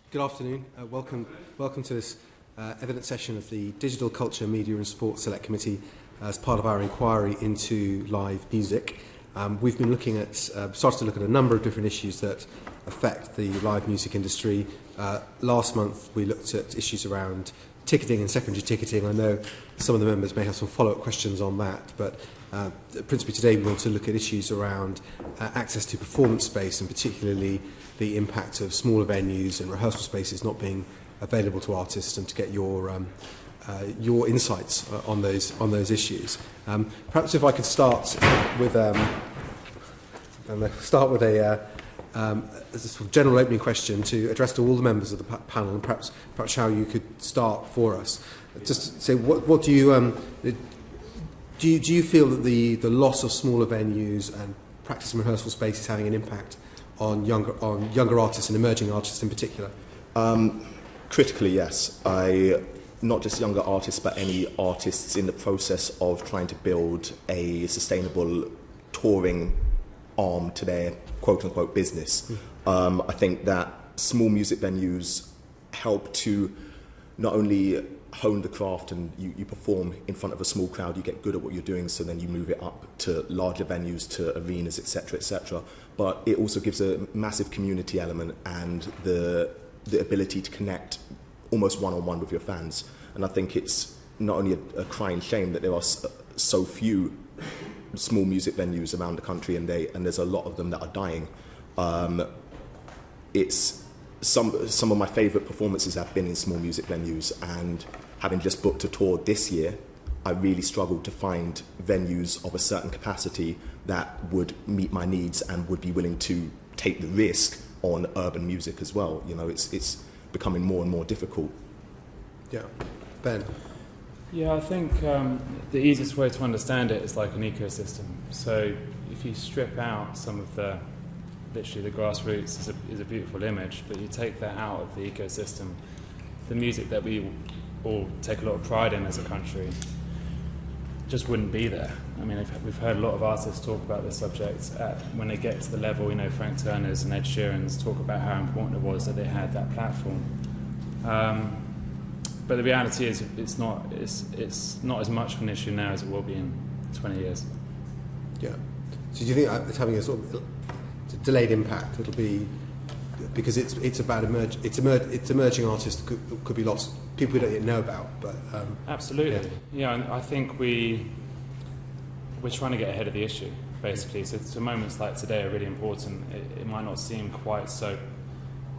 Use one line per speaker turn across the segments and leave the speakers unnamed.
Good afternoon. Welcome to this evidence session of the Digital Culture, Media and Sport Select Committee as part of our inquiry into live music. We've been started to look at a number of different issues that affect the live music industry. Last month we looked at issues around ticketing and secondary ticketing. I know some of the members may have some follow-up questions on that, but principally today we want to look at issues around access to performance space, and particularly the impact of smaller venues and rehearsal spaces not being available to artists, and to get your insights on those issues. Perhaps if I could start with a sort of general opening question to address to all the members of the panel, and perhaps how you could start for us. Just say, what do you feel that the loss of smaller venues and practice and rehearsal space is having an impact on younger artists and emerging artists in particular?
Critically, yes. Not just younger artists, but any artists in the process of trying to build a sustainable touring arm to their quote-unquote business. I think that small music venues help to not only hone the craft, and you perform in front of a small crowd, you get good at what you're doing, so then you move it up to larger venues, to arenas, etc., but it also gives a massive community element and the ability to connect almost one-on-one with your fans. And I think it's not only a crying shame that there are so few small music venues around the country, and there's a lot of them that are dying. It's some of my favourite performances have been in small music venues, and having just booked a tour this year, I really struggled to find venues of a certain capacity that would meet my needs and would be willing to take the risk on urban music as well. You know, it's becoming more and more difficult.
Yeah. Ben?
Yeah, I think the easiest way to understand it is like an ecosystem. So if you strip out some of literally the grassroots is a beautiful image, but you take that out of the ecosystem, the music that we all take a lot of pride in as a country just wouldn't be there. I mean, we've heard a lot of artists talk about this subject when they get to the level, Frank Turner's and Ed Sheeran's talk about how important it was that they had that platform. But the reality is it's not as much of an issue now as it will be in 20 years.
Yeah. So do you think it's having a sort of delayed impact? It'll be because it's about emerging artists that could be lost, people we don't yet know about. But
absolutely, yeah. And I think we're trying to get ahead of the issue, basically. So moments like today are really important. It might not seem quite so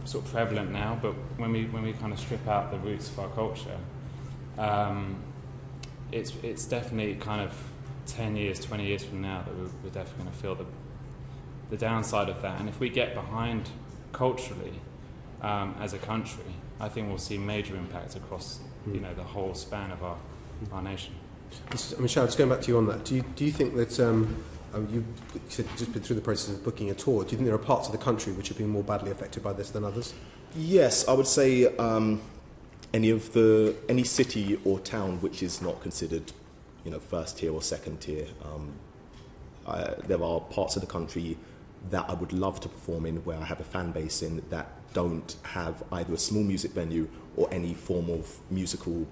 sort of prevalent now, but when we kind of strip out the roots of our culture, it's definitely kind of 10 years, 20 years from now that we're definitely going to feel the downside of that. And if we get behind culturally as a country, I think we'll see major impacts across the whole span of our nation.
Michelle, just going back to you on that, do you think that you said just been through the process of booking a tour? Do you think there are parts of the country which have been more badly affected by this than others?
Yes, I would say any city or town which is not considered, first tier or second tier. There are parts of the country that I would love to perform in, where I have a fan base in, that don't have either a small music venue or any form of musical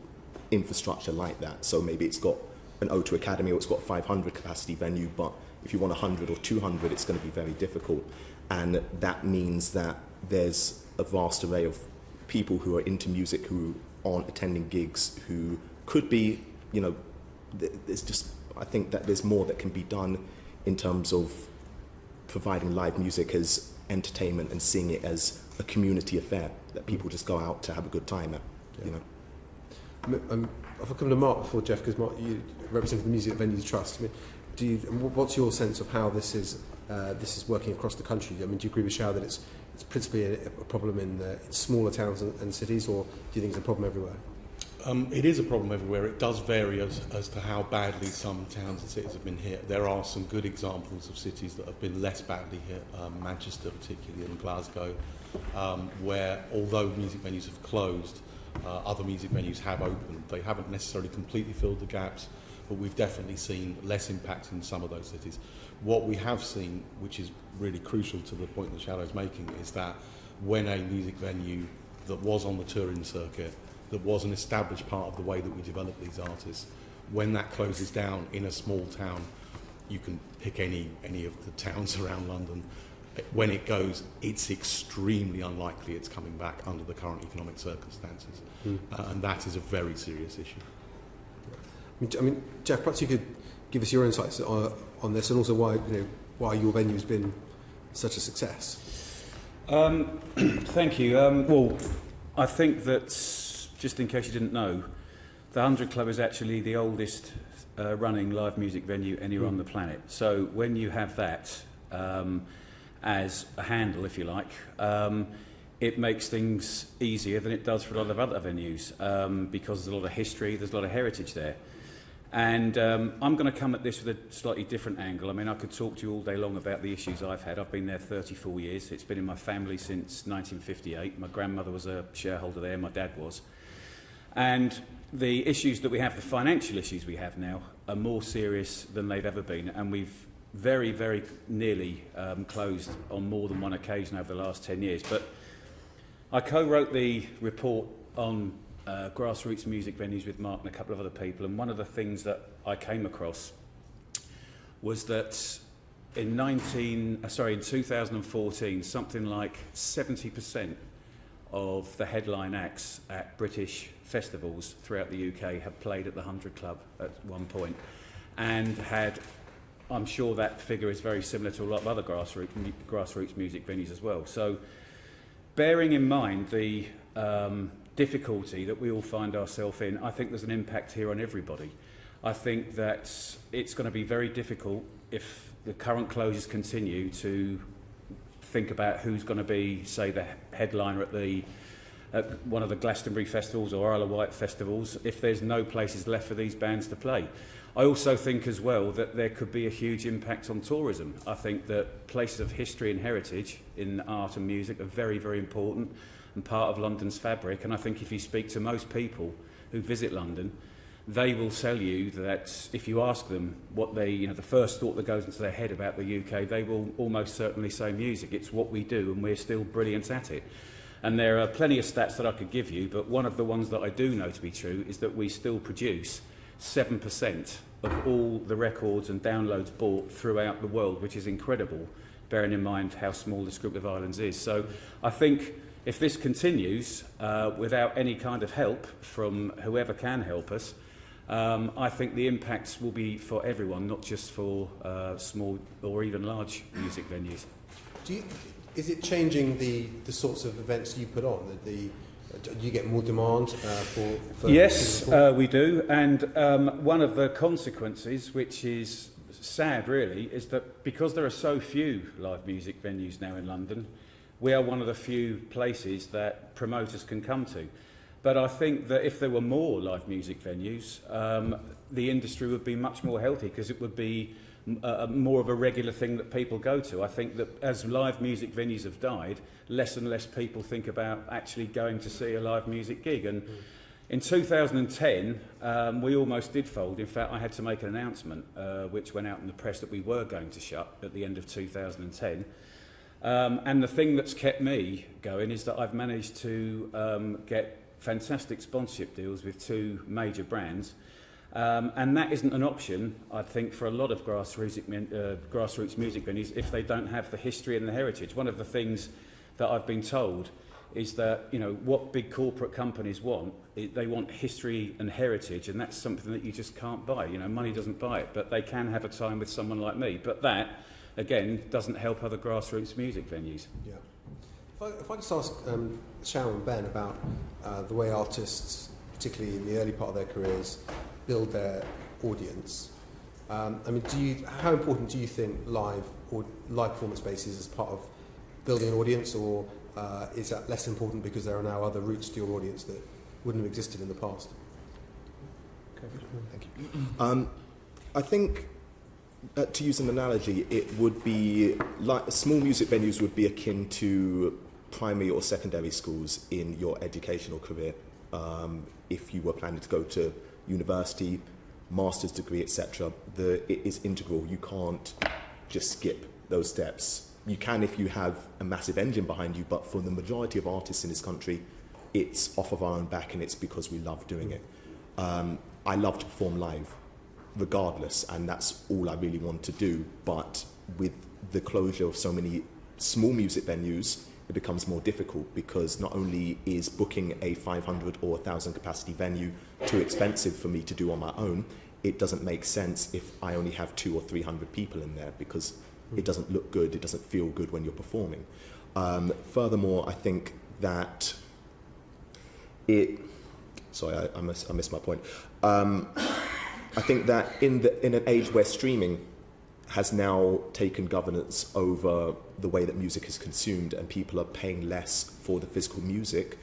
infrastructure like that. So maybe it's got an O2 Academy, or it's got a 500 capacity venue, but if you want 100 or 200, it's going to be very difficult. And that means that there's a vast array of people who are into music who aren't attending gigs, who could be, I think that there's more that can be done in terms of providing live music as entertainment and seeing it as a community affair that people just go out to have a good time at.
I'll come to Mark before Jeff, because Mark, you represent the Music Venues Trust. What's your sense of how this is working across the country? I mean, do you agree with Shao that it's principally a problem in smaller towns and cities, or do you think it's a problem everywhere?
It is a problem everywhere. It does vary as to how badly some towns and cities have been hit. There are some good examples of cities that have been less badly hit, Manchester particularly, and Glasgow, where although music venues have closed, other music venues have opened. They haven't necessarily completely filled the gaps, but we've definitely seen less impact in some of those cities. What we have seen, which is really crucial to the point that ShaoDow is making, is that when a music venue that was on the touring circuit, that was an established part of the way that we develop these artists. When that closes down in a small town, you can pick any of the towns around London. When it goes, it's extremely unlikely it's coming back under the current economic circumstances. And that is a very serious issue.
I mean, Jeff, perhaps you could give us your insights on this, and also why your venue's been such a success.
Thank you. Well, I think that, just in case you didn't know, the 100 Club is actually the oldest running live music venue anywhere on the planet. So when you have that as a handle, if you like, it makes things easier than it does for a lot of other venues, because there's a lot of history, there's a lot of heritage there. And I'm going to come at this with a slightly different angle. I mean, I could talk to you all day long about the issues I've had. I've been there 34 years. It's been in my family since 1958. My grandmother was a shareholder there, my dad was. And the issues that we have, the financial issues we have now, are more serious than they've ever been. And we've very, very nearly closed on more than one occasion over the last 10 years. But I co-wrote the report on grassroots music venues with Mark and a couple of other people, and one of the things that I came across was that in 2014, something like 70% of the headline acts at British festivals throughout the UK had played at the 100 Club at one point, and had, I'm sure that figure is very similar to a lot of other grassroots music venues as well. So bearing in mind the difficulty that we all find ourselves in, I think there's an impact here on everybody. I think that it's going to be very difficult, if the current closures continue, to think about who's going to be, say, the headliner at one of the Glastonbury festivals or Isle of Wight festivals, if there's no places left for these bands to play. I also think as well that there could be a huge impact on tourism. I think that places of history and heritage in art and music are very, very important and part of London's fabric. And I think if you speak to most people who visit London, they will tell you that if you ask them what the first thought that goes into their head about the UK, they will almost certainly say music. It's what we do, and we're still brilliant at it. And there are plenty of stats that I could give you, but one of the ones that I do know to be true is that we still produce 7% of all the records and downloads bought throughout the world, which is incredible, bearing in mind how small this group of islands is. So I think if this continues without any kind of help from whoever can help us, I think the impacts will be for everyone, not just for small or even large music venues.
Is it changing the sorts of events you put on? Do you get more demand for
Yes, we do. And one of the consequences, which is sad really, is that because there are so few live music venues now in London, we are one of the few places that promoters can come to. But I think that if there were more live music venues, the industry would be much more healthy, because it would be more of a regular thing that people go to. I think that as live music venues have died, less and less people think about actually going to see a live music gig. And in 2010, we almost did fold. In fact, I had to make an announcement, which went out in the press, that we were going to shut at the end of 2010. And the thing that's kept me going is that I've managed to get fantastic sponsorship deals with two major brands. And that isn't an option, I think, for a lot of grassroots music venues if they don't have the history and the heritage. One of the things that I've been told is that, what big corporate companies want, they want history and heritage, and that's something that you just can't buy. Money doesn't buy it, but they can have a time with someone like me. But that, again, doesn't help other grassroots music venues. Yeah.
If I just ask Shao and Ben about the way artists, particularly in the early part of their careers, build their audience. How important do you think live performance spaces as part of building an audience, or is that less important because there are now other routes to your audience that wouldn't have existed in the past?
Thank you. I think, to use an analogy, it would be like small music venues would be akin to primary or secondary schools in your educational career. If you were planning to go to university, master's degree, etc., it is integral. You can't just skip those steps. You can if you have a massive engine behind you, but for the majority of artists in this country, it's off of our own back and it's because we love doing it. I love to perform live regardless, and that's all I really want to do, but with the closure of so many small music venues, it becomes more difficult, because not only is booking a 500 or 1,000 capacity venue too expensive for me to do on my own, it doesn't make sense if I only have 200 or 300 people in there, because it doesn't look good, it doesn't feel good when you're performing. Furthermore, I think that sorry, I missed my point. I think that in an age where streaming has now taken governance over the way that music is consumed and people are paying less for the physical music,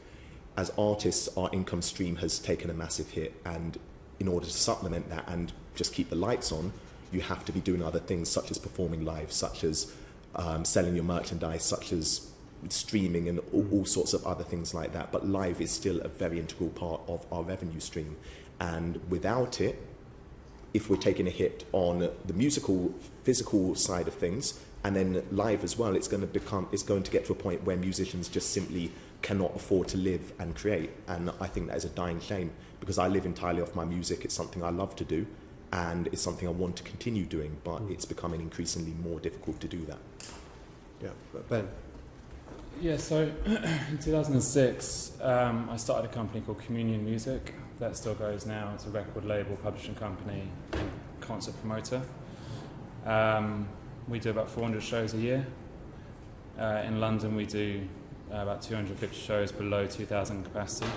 as artists, our income stream has taken a massive hit, and in order to supplement that and just keep the lights on, you have to be doing other things, such as performing live, such as selling your merchandise, such as streaming and all sorts of other things like that. But live is still a very integral part of our revenue stream, and without it, if we're taking a hit on the musical, physical side of things, and then live as well, it's going to get to a point where musicians just simply cannot afford to live and create. And I think that is a dying shame, because I live entirely off my music. It's something I love to do, and it's something I want to continue doing, but it's becoming increasingly more difficult to do that.
Yeah, Ben?
Yeah, so in 2006, I started a company called Communion Music. That still goes now. It's a record label, publishing company, and concert promoter. We do about 400 shows a year. In London, we do about 250 shows below 2,000 capacity.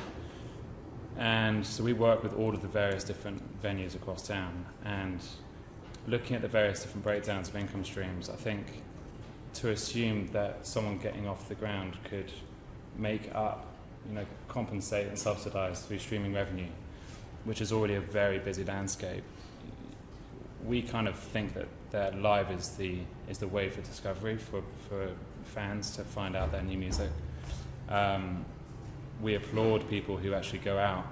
And so we work with all of the various different venues across town. And looking at the various different breakdowns of income streams, I think to assume that someone getting off the ground could make up, compensate and subsidise through streaming revenue, which is already a very busy landscape. We kind of think that live is the way for discovery for fans to find out their new music. We applaud people who actually go out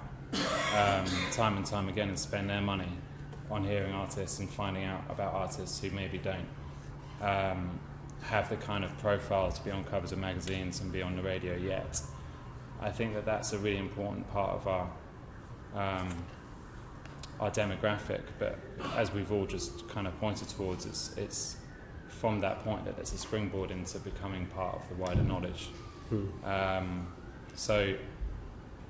time and time again and spend their money on hearing artists and finding out about artists who maybe don't have the kind of profile to be on covers of magazines and be on the radio yet. I think that that's a really important part of our demographic, but as we've all just kind of pointed towards, it's from that point that it's a springboard into becoming part of the wider knowledge. So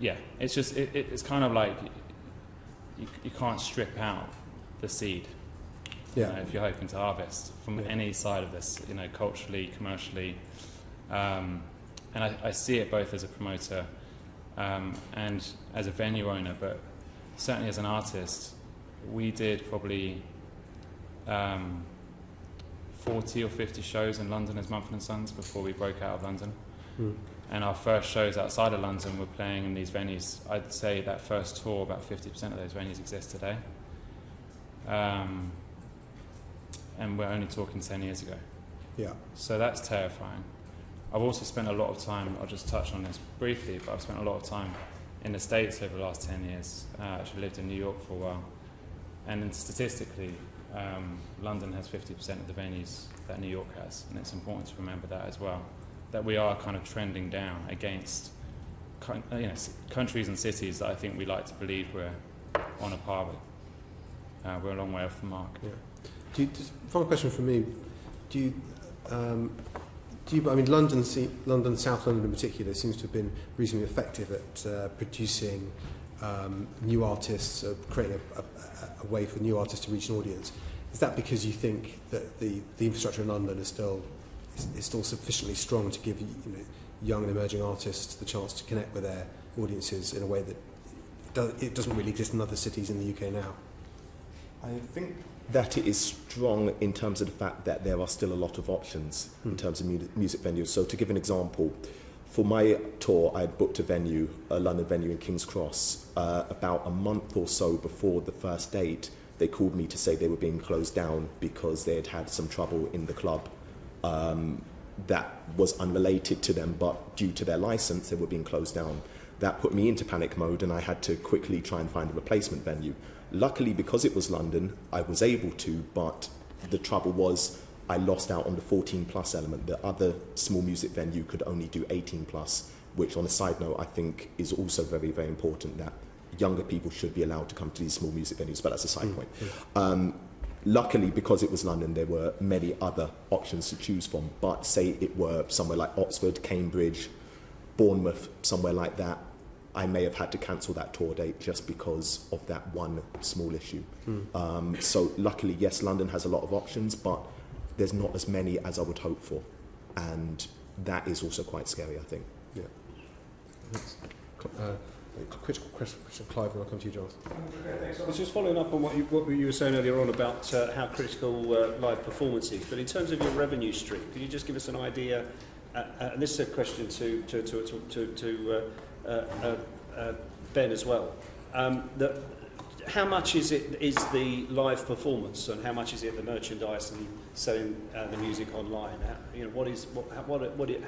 yeah, it's just it's kind of like you can't strip out the seed.
Yeah.
If you're hoping to harvest from any side of this, culturally, commercially, and I see it both as a promoter and as a venue owner, but certainly as an artist, we did probably 40 or 50 shows in London as Mumford & Sons before we broke out of London. And our first shows outside of London were playing in these venues. I'd say that first tour, about 50% of those venues exist today. And we're only talking 10 years ago.
Yeah.
So that's terrifying. I've also spent a lot of time, I'll just touch on this briefly, but I've spent a lot of time in the States over the last 10 years. I actually lived in New York for a while. And then statistically, London has 50% of the venues that New York has. And it's important to remember that as well, that we are kind of trending down against countries and cities that I think we like to believe we're on a par with. We're a long way off the mark.
Yeah. Just final question from me. London, South London in particular, seems to have been reasonably effective at producing new artists, creating a way for new artists to reach an audience. Is that because you think that the infrastructure in London is still sufficiently strong to give young and emerging artists the chance to connect with their audiences in a way that it doesn't really exist in other cities in the UK now?
I think that it is strong in terms of the fact that there are still a lot of options in terms of music venues. So to give an example, for my tour, I had booked a London venue in King's Cross. About a month or so before the first date, they called me to say they were being closed down because they had had some trouble in the club that was unrelated to them, but due to their license, they were being closed down. That put me into panic mode, and I had to quickly try and find a replacement venue. Luckily, because it was London, I was able to, but the trouble was I lost out on the 14 plus element. The other small music venue could only do 18 plus. which on a side note I think is also very, very important, that younger people should be allowed to come to these small music venues, but that's a side point. Luckily, because it was London, there were many other options to choose from, but say it were somewhere like Oxford, Cambridge, Bournemouth, somewhere like that, I may have had to cancel that tour date just because of that one small issue. So luckily, yes, London has a lot of options, but there's not as many as I would hope for, and that is also quite scary, I think.
Yeah. Critical question, Clive, and I'll come to you, John.
I was just following up on what you were saying earlier on about how critical live performance is. But in terms of your revenue stream, could you just give us an idea? And this is a question to Ben as well. How much is the live performance, and how much is it the merchandise and selling the music online?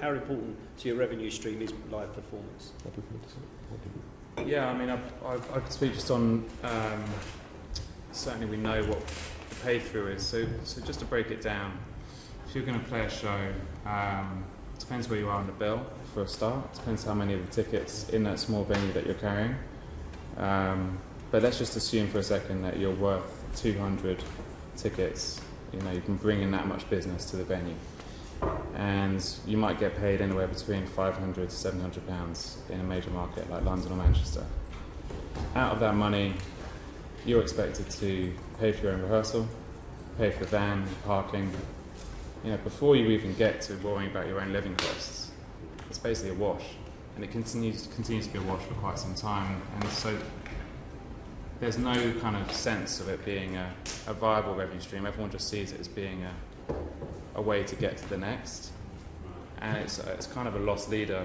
How important to your revenue stream is live performance?
Yeah, I mean, I could speak just on, certainly we know what the pay-through is, so just to break it down, if you're going to play a show, it depends where you are on the bill for a start, it depends how many of the tickets in that small venue that you're carrying, but let's just assume for a second that you're worth 200 tickets, you can bring in that much business to the venue. And you might get paid anywhere between £500 to £700 in a major market like London or Manchester. Out of that money, you're expected to pay for your own rehearsal, pay for the van, parking. Before you even get to worrying about your own living costs, it's basically a wash, and it continues to be a wash for quite some time. And so there's no kind of sense of it being a viable revenue stream. Everyone just sees it as being a way to get to the next, and it's kind of a lost leader.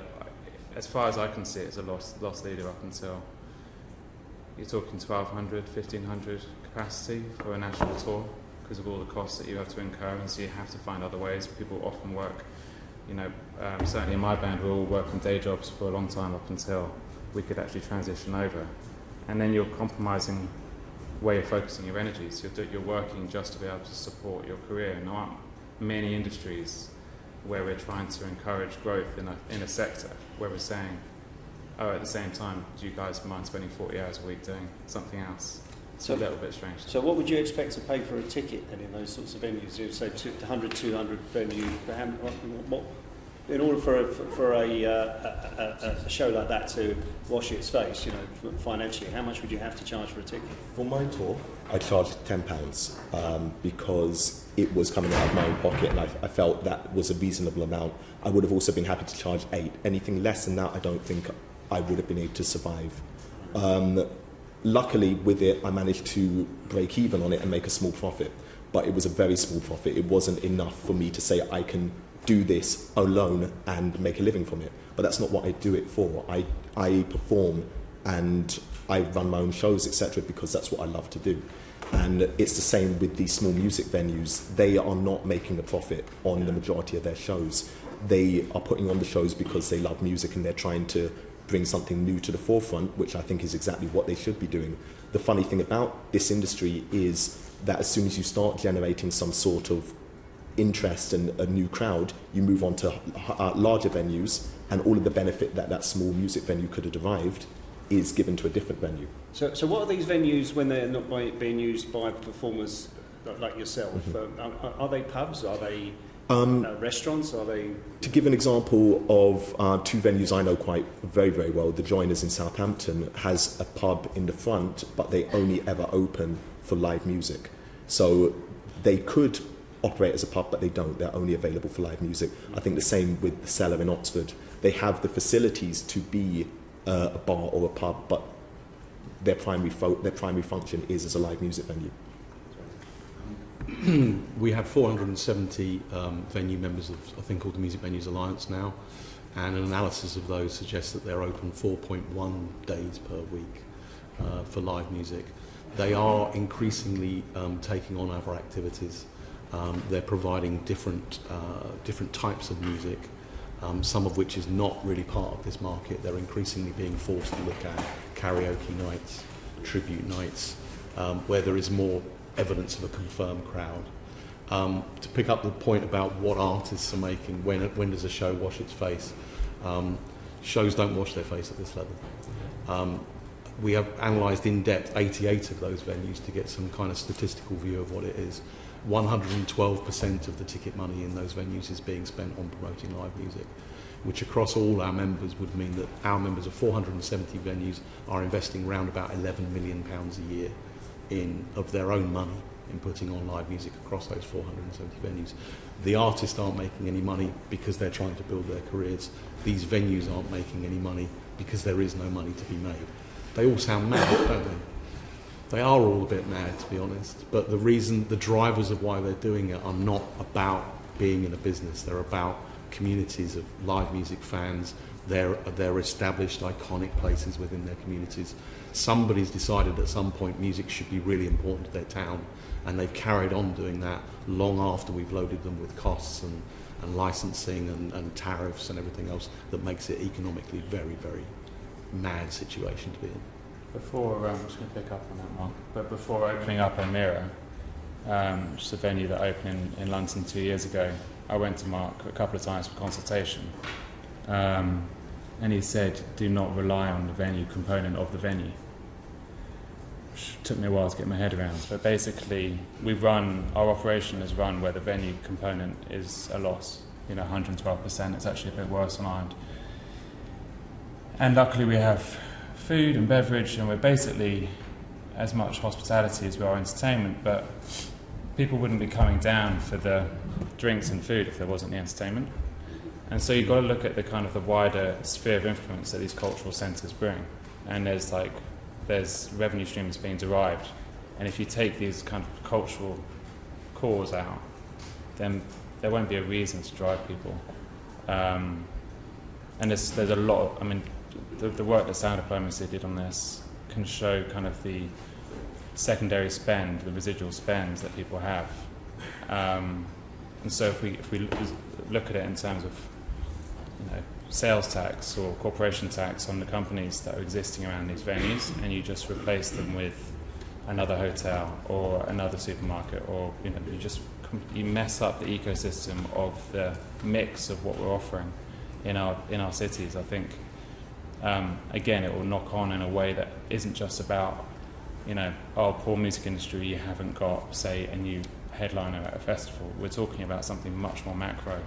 As far as I can see, it's a lost leader up until you're talking 1,200, 1,500 capacity for a national tour because of all the costs that you have to incur, and so you have to find other ways. People often work, certainly in my band, we all worked in day jobs for a long time up until we could actually transition over, and then you're compromising where you're focusing your energies. You're working just to be able to support your career, and there aren't many industries where we're trying to encourage growth in a sector where we're saying, at the same time, do you guys mind spending 40 hours a week doing something else? It's a little bit strange.
So what would you expect to pay for a ticket then in those sorts of venues? You'd say 100, 200 venue. In order for a show like that to wash its face, financially, how much would you have to charge for a ticket?
For my tour, I charged £10 because it was coming out of my own pocket, and I felt that was a reasonable amount. I would have also been happy to charge £8. Anything less than that, I don't think I would have been able to survive. Luckily, with it, I managed to break even on it and make a small profit, but it was a very small profit. It wasn't enough for me to say I can do this alone and make a living from it. But that's not what I do it for. I perform and I run my own shows, etc., because that's what I love to do. And it's the same with these small music venues. They are not making a profit on the majority of their shows. They are putting on the shows because they love music and they're trying to bring something new to the forefront, which I think is exactly what they should be doing. The funny thing about this industry is that as soon as you start generating some sort of interest and a new crowd, you move on to larger venues, and all of the benefit that small music venue could have derived is given to a different venue.
So what are these venues when they're not being used by performers like yourself? Are they pubs? Are they restaurants? Are they?
To give an example of two venues I know quite very, very well, the Joiners in Southampton has a pub in the front, but they only ever open for live music. So they could operate as a pub, but they don't. They're only available for live music. I think the same with the Cellar in Oxford. They have the facilities to be a bar or a pub, but their primary function is as a live music venue.
We have 470 venue members of a thing called the Music Venues Alliance now, and an analysis of those suggests that they're open 4.1 days per week for live music. They are increasingly taking on other activities. They're providing different types of music, some of which is not really part of this market. They're increasingly being forced to look at karaoke nights, tribute nights, where there is more evidence of a confirmed crowd. To pick up the point about what artists are making, when does a show wash its face? Shows don't wash their face at this level. We have analysed in depth 88 of those venues to get some kind of statistical view of what it is. 112% of the ticket money in those venues is being spent on promoting live music, which across all our members would mean that our members of 470 venues are investing around about £11 million a year of their own money in putting on live music across those 470 venues. The artists aren't making any money because they're trying to build their careers. These venues aren't making any money because there is no money to be made. They all sound mad, don't they? They are all a bit mad, to be honest, but the drivers of why they're doing it are not about being in a business. They're about communities of live music fans. They're established, iconic places within their communities. Somebody's decided at some point music should be really important to their town, and they've carried on doing that long after we've loaded them with costs and licensing and tariffs and everything else that makes it economically very, very mad situation to be in.
Before, I'm just going to pick up on that, Mark, but before opening up Omeara, which is a venue that opened in London 2 years ago, I went to Mark a couple of times for consultation, and he said, do not rely on the venue component of the venue, which took me a while to get my head around. But basically, our operation is run where the venue component is a loss, 112%. It's actually a bit worse on our end. And luckily we have food and beverage, and we're basically as much hospitality as we are entertainment, but people wouldn't be coming down for the drinks and food if there wasn't the entertainment. And so you've got to look at the wider sphere of influence that these cultural centres bring. And there's revenue streams being derived. And if you take these kind of cultural cores out, then there won't be a reason to drive people. And there's a lot of, the work that Sound Diplomacy did on this can show kind of the secondary spend, the residual spends that people have. And so if we look at it in terms of sales tax or corporation tax on the companies that are existing around these venues, and you just replace them with another hotel or another supermarket, or you mess up the ecosystem of the mix of what we're offering in our cities. I think again, it will knock on in a way that isn't just about poor music industry, you haven't got, say, a new headliner at a festival. We're talking about something much more macro,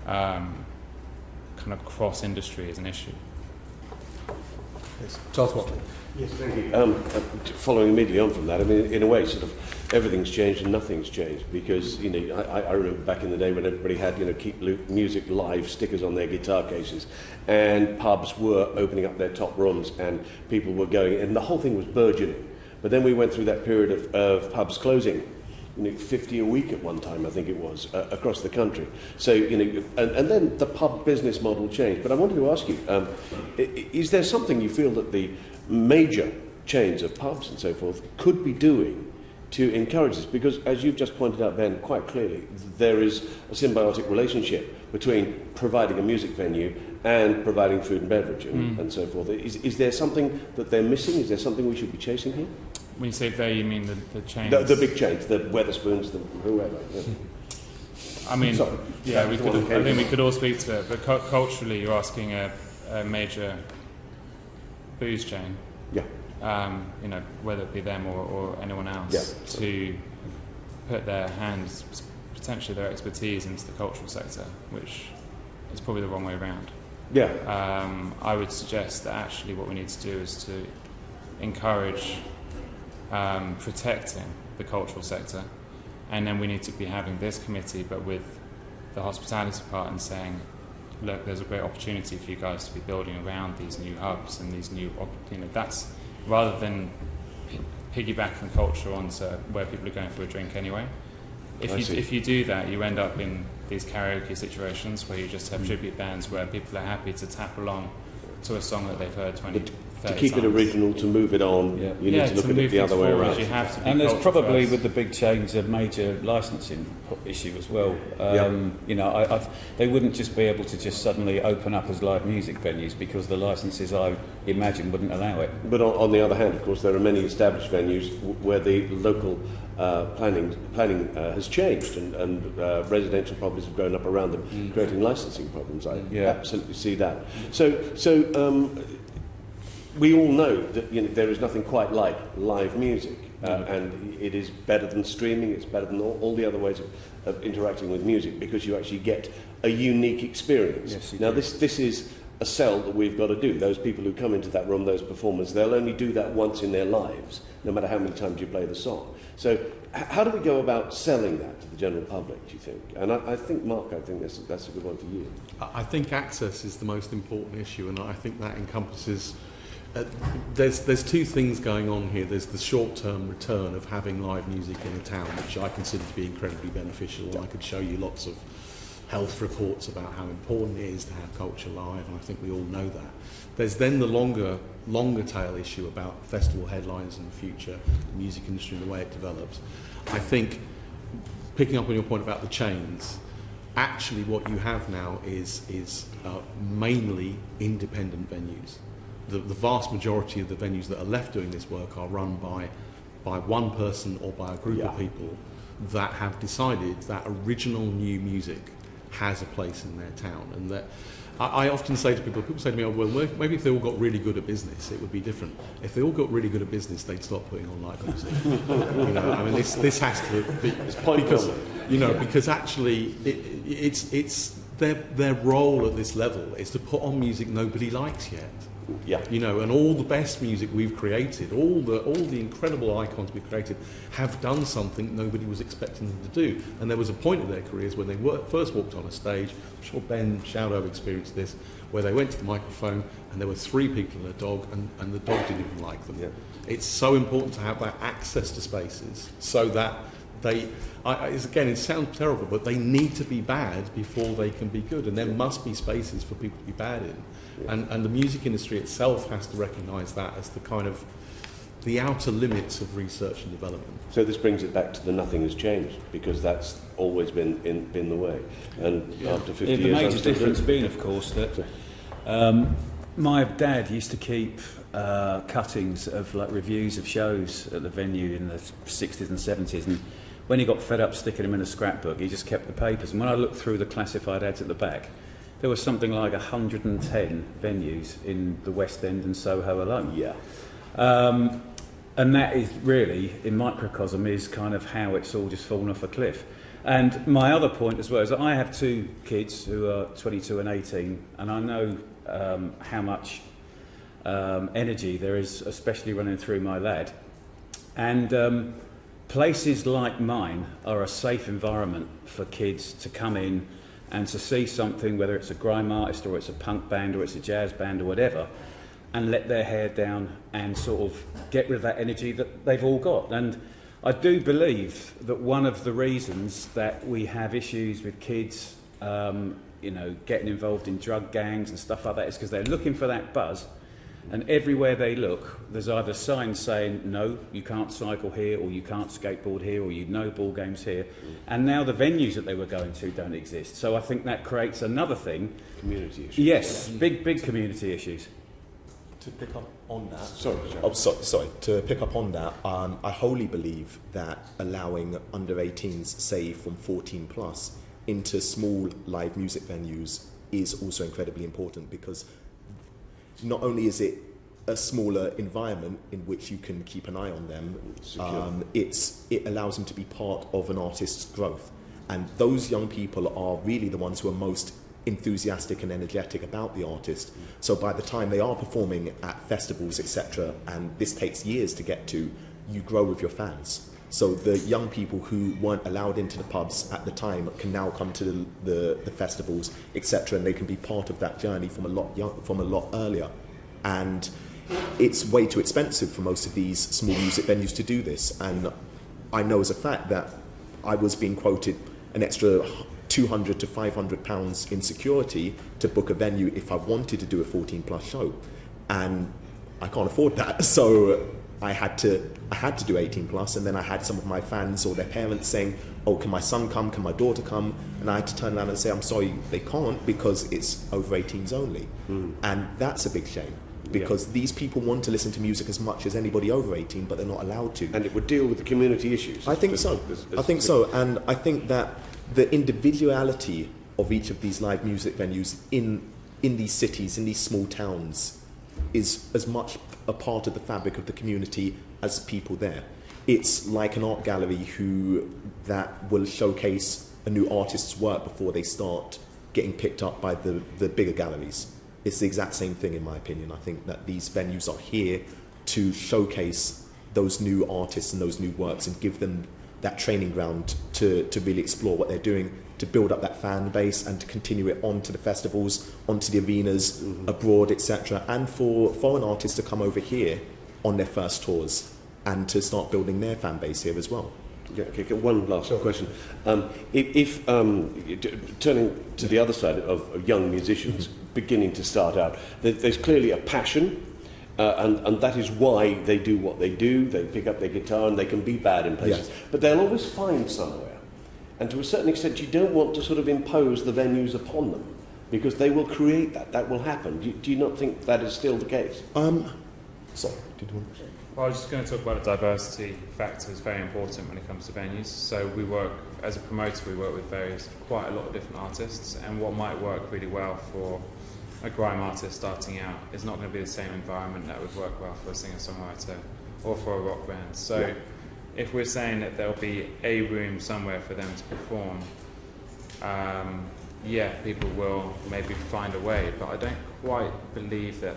kind of cross-industry as an issue.
Yes. Charles Watley.
Yes, thank you. Following immediately on from that, in a way, sort of everything's changed and nothing's changed, because I remember back in the day when everybody had keep music live stickers on their guitar cases, and pubs were opening up their top rooms and people were going, and the whole thing was burgeoning. But then we went through that period of pubs closing, 50 a week at one time, I think it was, across the country. So, and then the pub business model changed. But I wanted to ask you, is there something you feel that the major chains of pubs and so forth could be doing to encourage this? Because, as you've just pointed out, Ben, quite clearly, there is a symbiotic relationship between providing a music venue and providing food and beverage and so forth. Is there something that they're missing? Is there something we should be chasing here?
When you say they, you mean the chains?
The big chains, the Wetherspoons, the whoever.
Yeah.
Sorry.
Yeah, I think we could all speak to it, but culturally you're asking a major booze chain, whether it be them or anyone else, to put their hands, potentially their expertise, into the cultural sector, which is probably the wrong way around. I would suggest that actually what we need to do is to encourage protecting the cultural sector, and then we need to be having this committee but with the hospitality part and saying, look, there's a great opportunity for you guys to be building around these new hubs and these new, that's rather than piggybacking culture onto where people are going for a drink anyway. If you do that, you end up in these karaoke situations where you just have tribute bands where people are happy to tap along to a song that they've heard 20, 30
keep it
times.
original, to move it on,
Yeah.
you need to look at it the other way around.
You have to be
And there's
culture
probably,
first.
with the big chains, a major licensing issue as well. You know, they wouldn't just be able to just suddenly open up as live music venues because the licenses, I imagine, wouldn't allow it.
But on the other hand, of course, there are many established venues where the local planning has changed, and residential properties have grown up around them, creating licensing problems. I absolutely see that. So we all know that, you know, there is nothing quite like live music, and it is better than streaming. It's better than all the other ways of interacting with music, because you actually get a unique experience.
Yes,
now, this is a sell that we've got to do. Those people who come into that room, those performers, they'll only do that once in their lives, no matter how many times you play the song. So how do we go about selling that to the general public, do you think? And I think, Mark, I think that's a good one for you.
I think access is the most important issue, and I think that encompasses... there's two things going on here. There's the short-term return of having live music in a town, which I consider to be incredibly beneficial, and I could show you lots of health reports about how important it is to have culture live, and I think we all know that. There's then the longer tail issue about festival headlines in the future, the music industry and the way it develops. I think, picking up on your point about the chains, actually what you have now is mainly independent venues. The vast majority of the venues that are left doing this work are run by one person or by a group of people that have decided that original new music has a place in their town. And that I often say to people say to me, oh, well, maybe if they all got really good at business, it would be different. If they all got really good at business, they'd stop putting on live music. You know, I mean, this has to be, because, you know, because actually it's their role at this level is to put on music nobody likes yet.
Yeah.
You know, and all the best music we've created, all the incredible icons we've created, have done something nobody was expecting them to do. And there was a point of their careers when they first walked on a stage. I'm sure Ben ShaoDow experienced this, where they went to the microphone and there were 3 people and a dog, and the dog didn't even like them.
Yeah.
It's so important to have that access to spaces so that they. Again, it sounds terrible, but they need to be bad before they can be good, and there must be spaces for people to be bad in. And the music industry itself has to recognise that as the kind of the outer limits of research and development.
So this brings it back to the nothing has changed, because that's always been the way. And after 50 years...
The major difference being, of course, that my dad used to keep cuttings of like reviews of shows at the venue in the 60s and 70s, and when he got fed up sticking them in a scrapbook, he just kept the papers. And when I looked through the classified ads at the back, there was something like 110 venues in the West End and Soho alone.
Yeah.
And that is really, in microcosm, is kind of how it's all just fallen off a cliff. And my other point as well is that I have 2 kids who are 22 and 18, and I know how much energy there is, especially running through my lad. And places like mine are a safe environment for kids to come in and to see something, whether it's a grime artist or it's a punk band or it's a jazz band or whatever, and let their hair down and sort of get rid of that energy that they've all got. And I do believe that one of the reasons that we have issues with kids, you know, getting involved in drug gangs and stuff like that is because they're looking for that buzz. And everywhere they look, there's either signs saying, no, you can't cycle here, or you can't skateboard here, or no ball games here. And now the venues that they were going to don't exist. So I think that creates another thing.
Community issues.
Yes, big community issues.
To pick up on that...
Sorry.
To pick up on that, I wholly believe that allowing under 18s, say from 14 plus, into small live music venues is also incredibly important, because not only is it a smaller environment in which you can keep an eye on them, it allows them to be part of an artist's growth. And those young people are really the ones who are most enthusiastic and energetic about the artist. So by the time they are performing at festivals, etc., and this takes years to get to, you grow with your fans. So the young people who weren't allowed into the pubs at the time can now come to the festivals, etc., and they can be part of that journey from a lot earlier. And it's way too expensive for most of these small music venues to do this. And I know as a fact that I was being quoted an extra £200 to £500 in security to book a venue if I wanted to do a 14 plus show. And I can't afford that. So I had to do 18 plus, and then I had some of my fans or their parents saying, oh, can my son come, can my daughter come? And I had to turn around and say, I'm sorry, they can't, because it's over 18s only. And that's a big shame, because these people want to listen to music as much as anybody over 18, but they're not allowed to.
And it would deal with the community issues.
I think so. I think so. And I think that the individuality of each of these live music venues in these cities, in these small towns, is as much a part of the fabric of the community as people there. It's like an art gallery that will showcase a new artist's work before they start getting picked up by the bigger galleries. It's the exact same thing, in my opinion. I think that these venues are here to showcase those new artists and those new works and give them that training ground to really explore what they're doing, to build up that fan base and to continue it onto the festivals, onto the arenas, abroad, etc. And for foreign artists to come over here on their first tours and to start building their fan base here as well.
Yeah, okay, one last question. If turning to the other side of young musicians beginning to start out, there's clearly a passion, and that is why they do what they do. They pick up their guitar and they can be bad in places, but they'll always find somewhere. And to a certain extent, you don't want to sort of impose the venues upon them, because they will create that. That will happen. Do you not think that is still the case?
Sorry, did you want to...
Well, I was just going to talk about the diversity factor is very important when it comes to venues. So we work, as a promoter, we work with quite a lot of different artists, and what might work really well for a grime artist starting out is not going to be the same environment that would work well for a singer-songwriter or for a rock band. So if we're saying that there'll be a room somewhere for them to perform, people will maybe find a way, but I don't quite believe that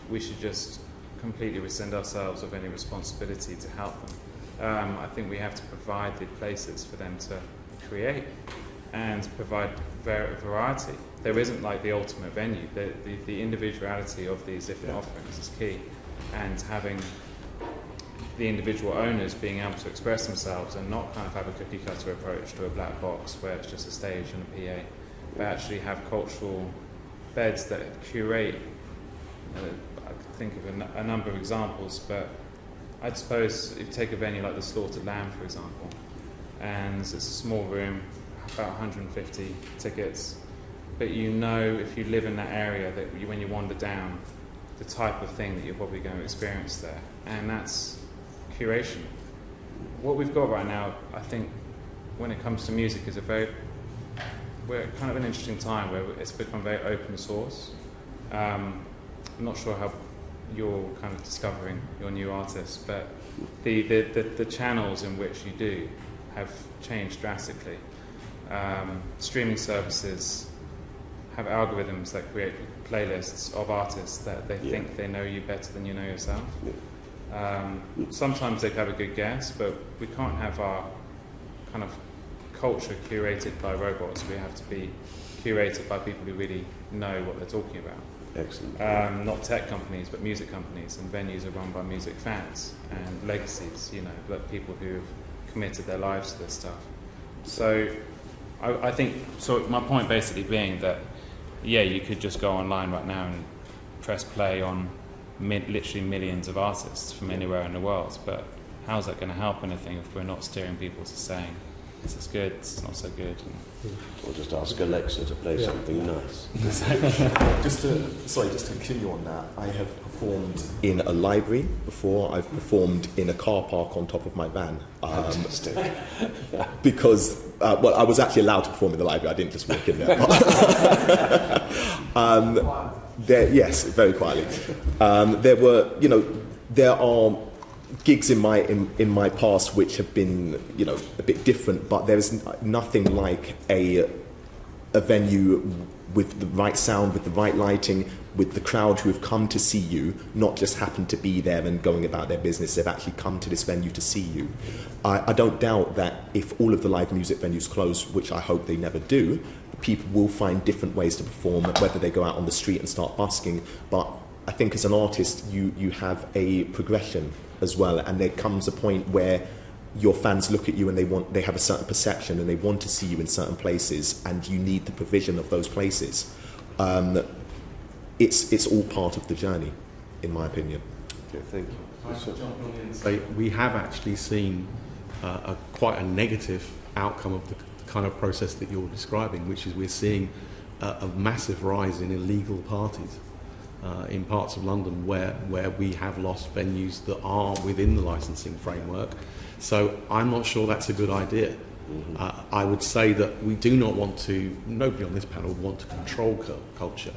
we should just completely rescind ourselves of any responsibility to help them. I think we have to provide the places for them to create and provide variety. There isn't like the ultimate venue. The individuality of these different offerings is key, and having the individual owners being able to express themselves and not kind of have a cookie cutter approach to a black box where it's just a stage and a PA, but actually have cultural beds that curate. I could think of a number of examples, but I'd suppose if you take a venue like the Slaughtered Lamb, for example, and it's a small room, about 150 tickets, but you know if you live in that area that when you wander down, the type of thing that you're probably going to experience there, and that's curation. What we've got right now, I think, when it comes to music, is we're at kind of an interesting time where it's become very open source. I'm not sure how you're kind of discovering your new artists, but the channels in which you do have changed drastically. Streaming services have algorithms that create playlists of artists that they think they know you better than you know yourself. Sometimes they have a good guess, but we can't have our kind of culture curated by robots. We have to be curated by people who really know what they're talking about.
Excellent.
Not tech companies, but music companies, and venues are run by music fans and legacies, like people who have committed their lives to this stuff. So I think, so my point basically being that, you could just go online right now and press play on literally millions of artists from anywhere in the world, but how's that going to help anything if we're not steering people to saying, this is good, this is not so good?
Or just ask Alexa to play something nice.
Just to continue on that, I have performed in a library before. I've performed in a car park on top of my van.
Fantastic.
Because, I was actually allowed to perform in the library. I didn't just walk in there. Yes, very quietly. There are gigs in my past which have been a bit different, but there is nothing like a venue with the right sound, with the right lighting, with the crowd who have come to see you, not just happen to be there and going about their business. They've actually come to this venue to see you. I don't doubt that if all of the live music venues close, which I hope they never do, people will find different ways to perform, whether they go out on the street and start busking. But I think as an artist, you have a progression as well, and there comes a point where your fans look at you and they have a certain perception and they want to see you in certain places, and you need the provision of those places. It's all part of the journey. in my opinion.
Okay, thank you.
So we have actually seen quite a negative outcome of the kind of process that you're describing, which is we're seeing a massive rise in illegal parties in parts of London where we have lost venues that are within the licensing framework. So I'm not sure that's a good idea. I would say that we do not want to, nobody on this panel would want to control culture.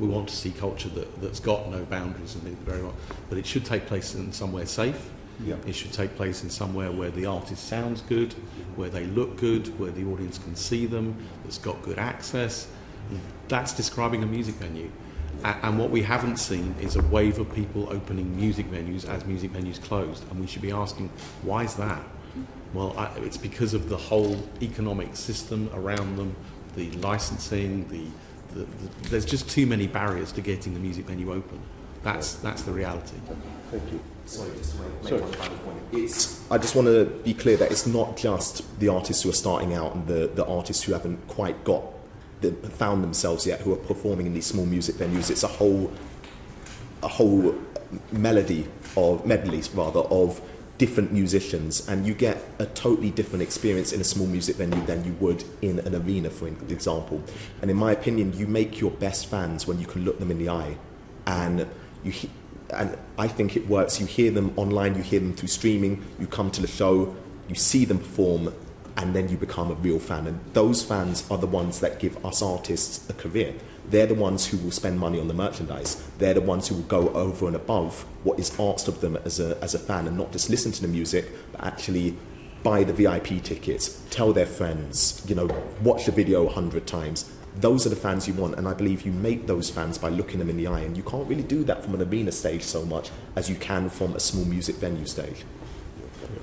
We want to see culture that's got no boundaries, and very well, but it should take place in somewhere safe.
Yeah.
It should take place in somewhere where the artist sounds good, where they look good, where the audience can see them, that's got good access. That's describing a music venue. And what we haven't seen is a wave of people opening music venues as music venues closed. And we should be asking, why is that? Well, it's because of the whole economic system around them, the licensing, there's just too many barriers to getting the music venue open. That's the reality.
Thank you.
Sorry, just to make one final point. I just want to be clear that it's not just the artists who are starting out and the artists who haven't quite found themselves yet who are performing in these small music venues. It's a whole medleys of different musicians, and you get a totally different experience in a small music venue than you would in an arena, for example. And in my opinion, you make your best fans when you can look them in the eye, and I think it works. You hear them online, you hear them through streaming, you come to the show, you see them perform, and then you become a real fan. And those fans are the ones that give us artists a career. They're the ones who will spend money on the merchandise. They're the ones who will go over and above what is asked of them as a fan, and not just listen to the music, but actually buy the VIP tickets, tell their friends, watch the video 100 times. Those are the fans you want, and I believe you make those fans by looking them in the eye, and you can't really do that from an arena stage so much as you can from a small music venue stage.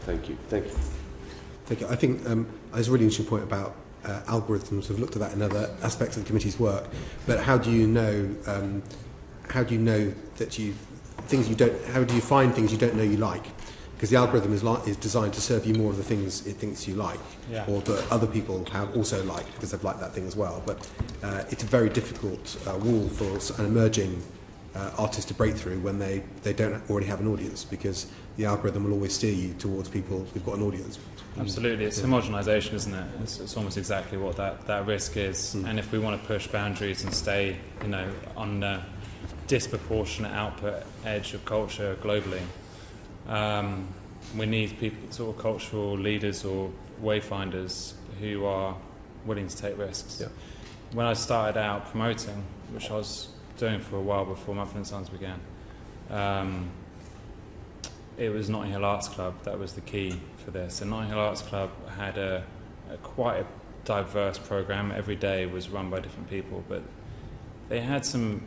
Thank you. Thank you.
Thank you. I think there's a really interesting point about algorithms. We've looked at that in other aspects of the committee's work. But how do you know that how do you find things you don't know you like? Because the algorithm is designed to serve you more of the things it thinks you like, or that other people have also liked because they've liked that thing as well. But it's a very difficult wall for an emerging artist to break through when they don't already have an audience, because the algorithm will always steer you towards people who've got an audience.
Absolutely, it's homogenisation, isn't it? It's almost exactly what that risk is. And if we want to push boundaries and stay, on the disproportionate output edge of culture globally, we need people, sort of cultural leaders or wayfinders who are willing to take risks.
Yeah.
When I started out promoting, which I was doing for a while before Mumford & Sons began, it was Notting Hill Arts Club that was the key for this. And Notting Hill Arts Club had quite a diverse programme. Every day was run by different people, but they had some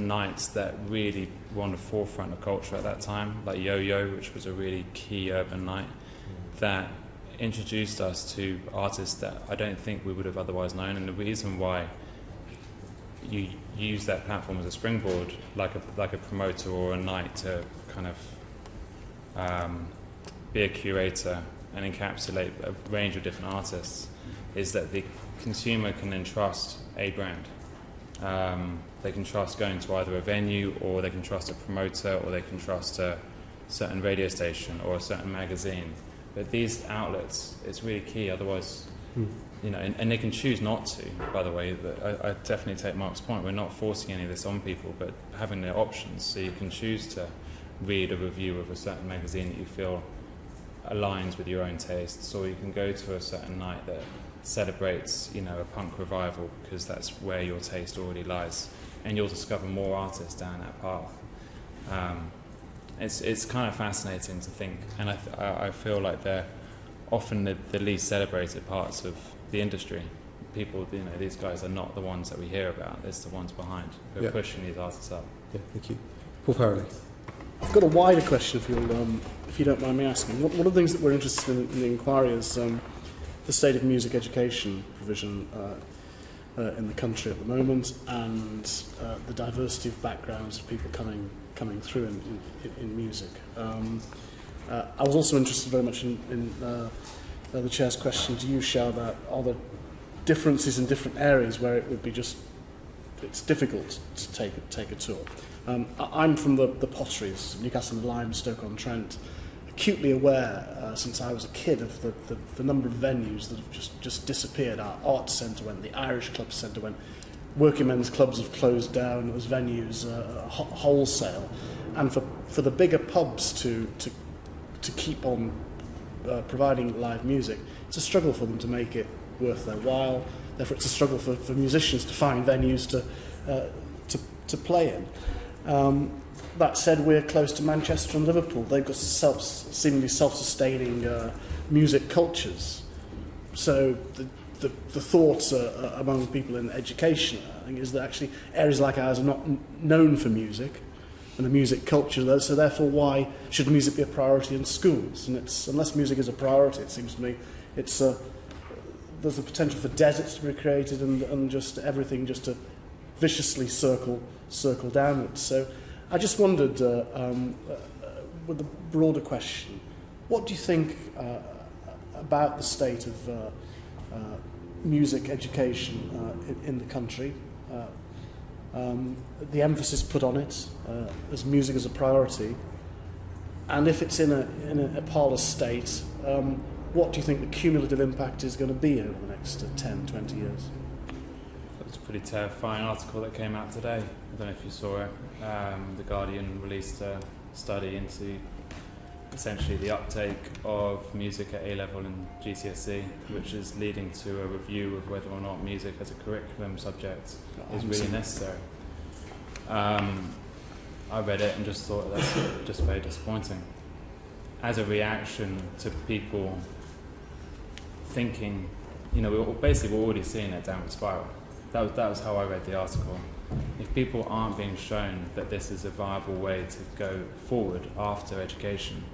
nights that really were on the forefront of culture at that time, like Yo-Yo, which was a really key urban night that introduced us to artists that I don't think we would have otherwise known. And the reason why you use that platform as a springboard, like a promoter or a night to kind of be a curator and encapsulate a range of different artists, is that the consumer can then trust a brand. They can trust going to either a venue, or they can trust a promoter, or they can trust a certain radio station or a certain magazine. But these outlets, it's really key, otherwise, and they can choose not to, by the way. I definitely take Mark's point. We're not forcing any of this on people, but having the options, so you can choose to read a review of a certain magazine that you feel aligns with your own tastes, or you can go to a certain night that celebrates, a punk revival, because that's where your taste already lies, and you'll discover more artists down that path. It's kind of fascinating to think, and I feel like they're often the least celebrated parts of the industry. People, these guys are not the ones that we hear about. It's the ones behind who are pushing these artists up.
Yeah, thank you. Paul Farrelly.
I've got a wider question for you, if you don't mind me asking. One of the things that we're interested in the inquiry is the state of music education provision in the country at the moment, and the diversity of backgrounds of people coming through in music. I was also interested very much in the Chair's question to you, Shao, are there differences in different areas where it would be it's difficult to take a tour? I'm from the Potteries, Newcastle and Lyme, Stoke-on-Trent, acutely aware since I was a kid of the number of venues that have just disappeared. Our arts centre went, the Irish Club Centre went, working men's clubs have closed down as venues wholesale, and for the bigger pubs to keep on providing live music, it's a struggle for them to make it worth their while. Therefore, it's a struggle for musicians to find venues to play in. That said, we're close to Manchester and Liverpool. They've got seemingly self-sustaining music cultures. So the thoughts among people in education, I think, is that actually areas like ours are not known for music and a music culture. So therefore, why should music be a priority in schools? And unless music is a priority, it seems to me, there's a potential for deserts to be created and just everything just to viciously circle downwards. So I just wondered, with a broader question, what do you think about the state of music education in the country? The emphasis put on it as music as a priority, and if it's in a parlous state, what do you think the cumulative impact is going to be over the next 10, 20 years?
That was a pretty terrifying article that came out today. I don't know if you saw it. The Guardian released a study into essentially the uptake of music at A-level and GCSE, which is leading to a review of whether or not music as a curriculum subject is really necessary. I read it and just thought that's just very disappointing. As a reaction to people thinking, we're already seeing a downward spiral. That was how I read the article. If people aren't being shown that this is a viable way to go forward after education,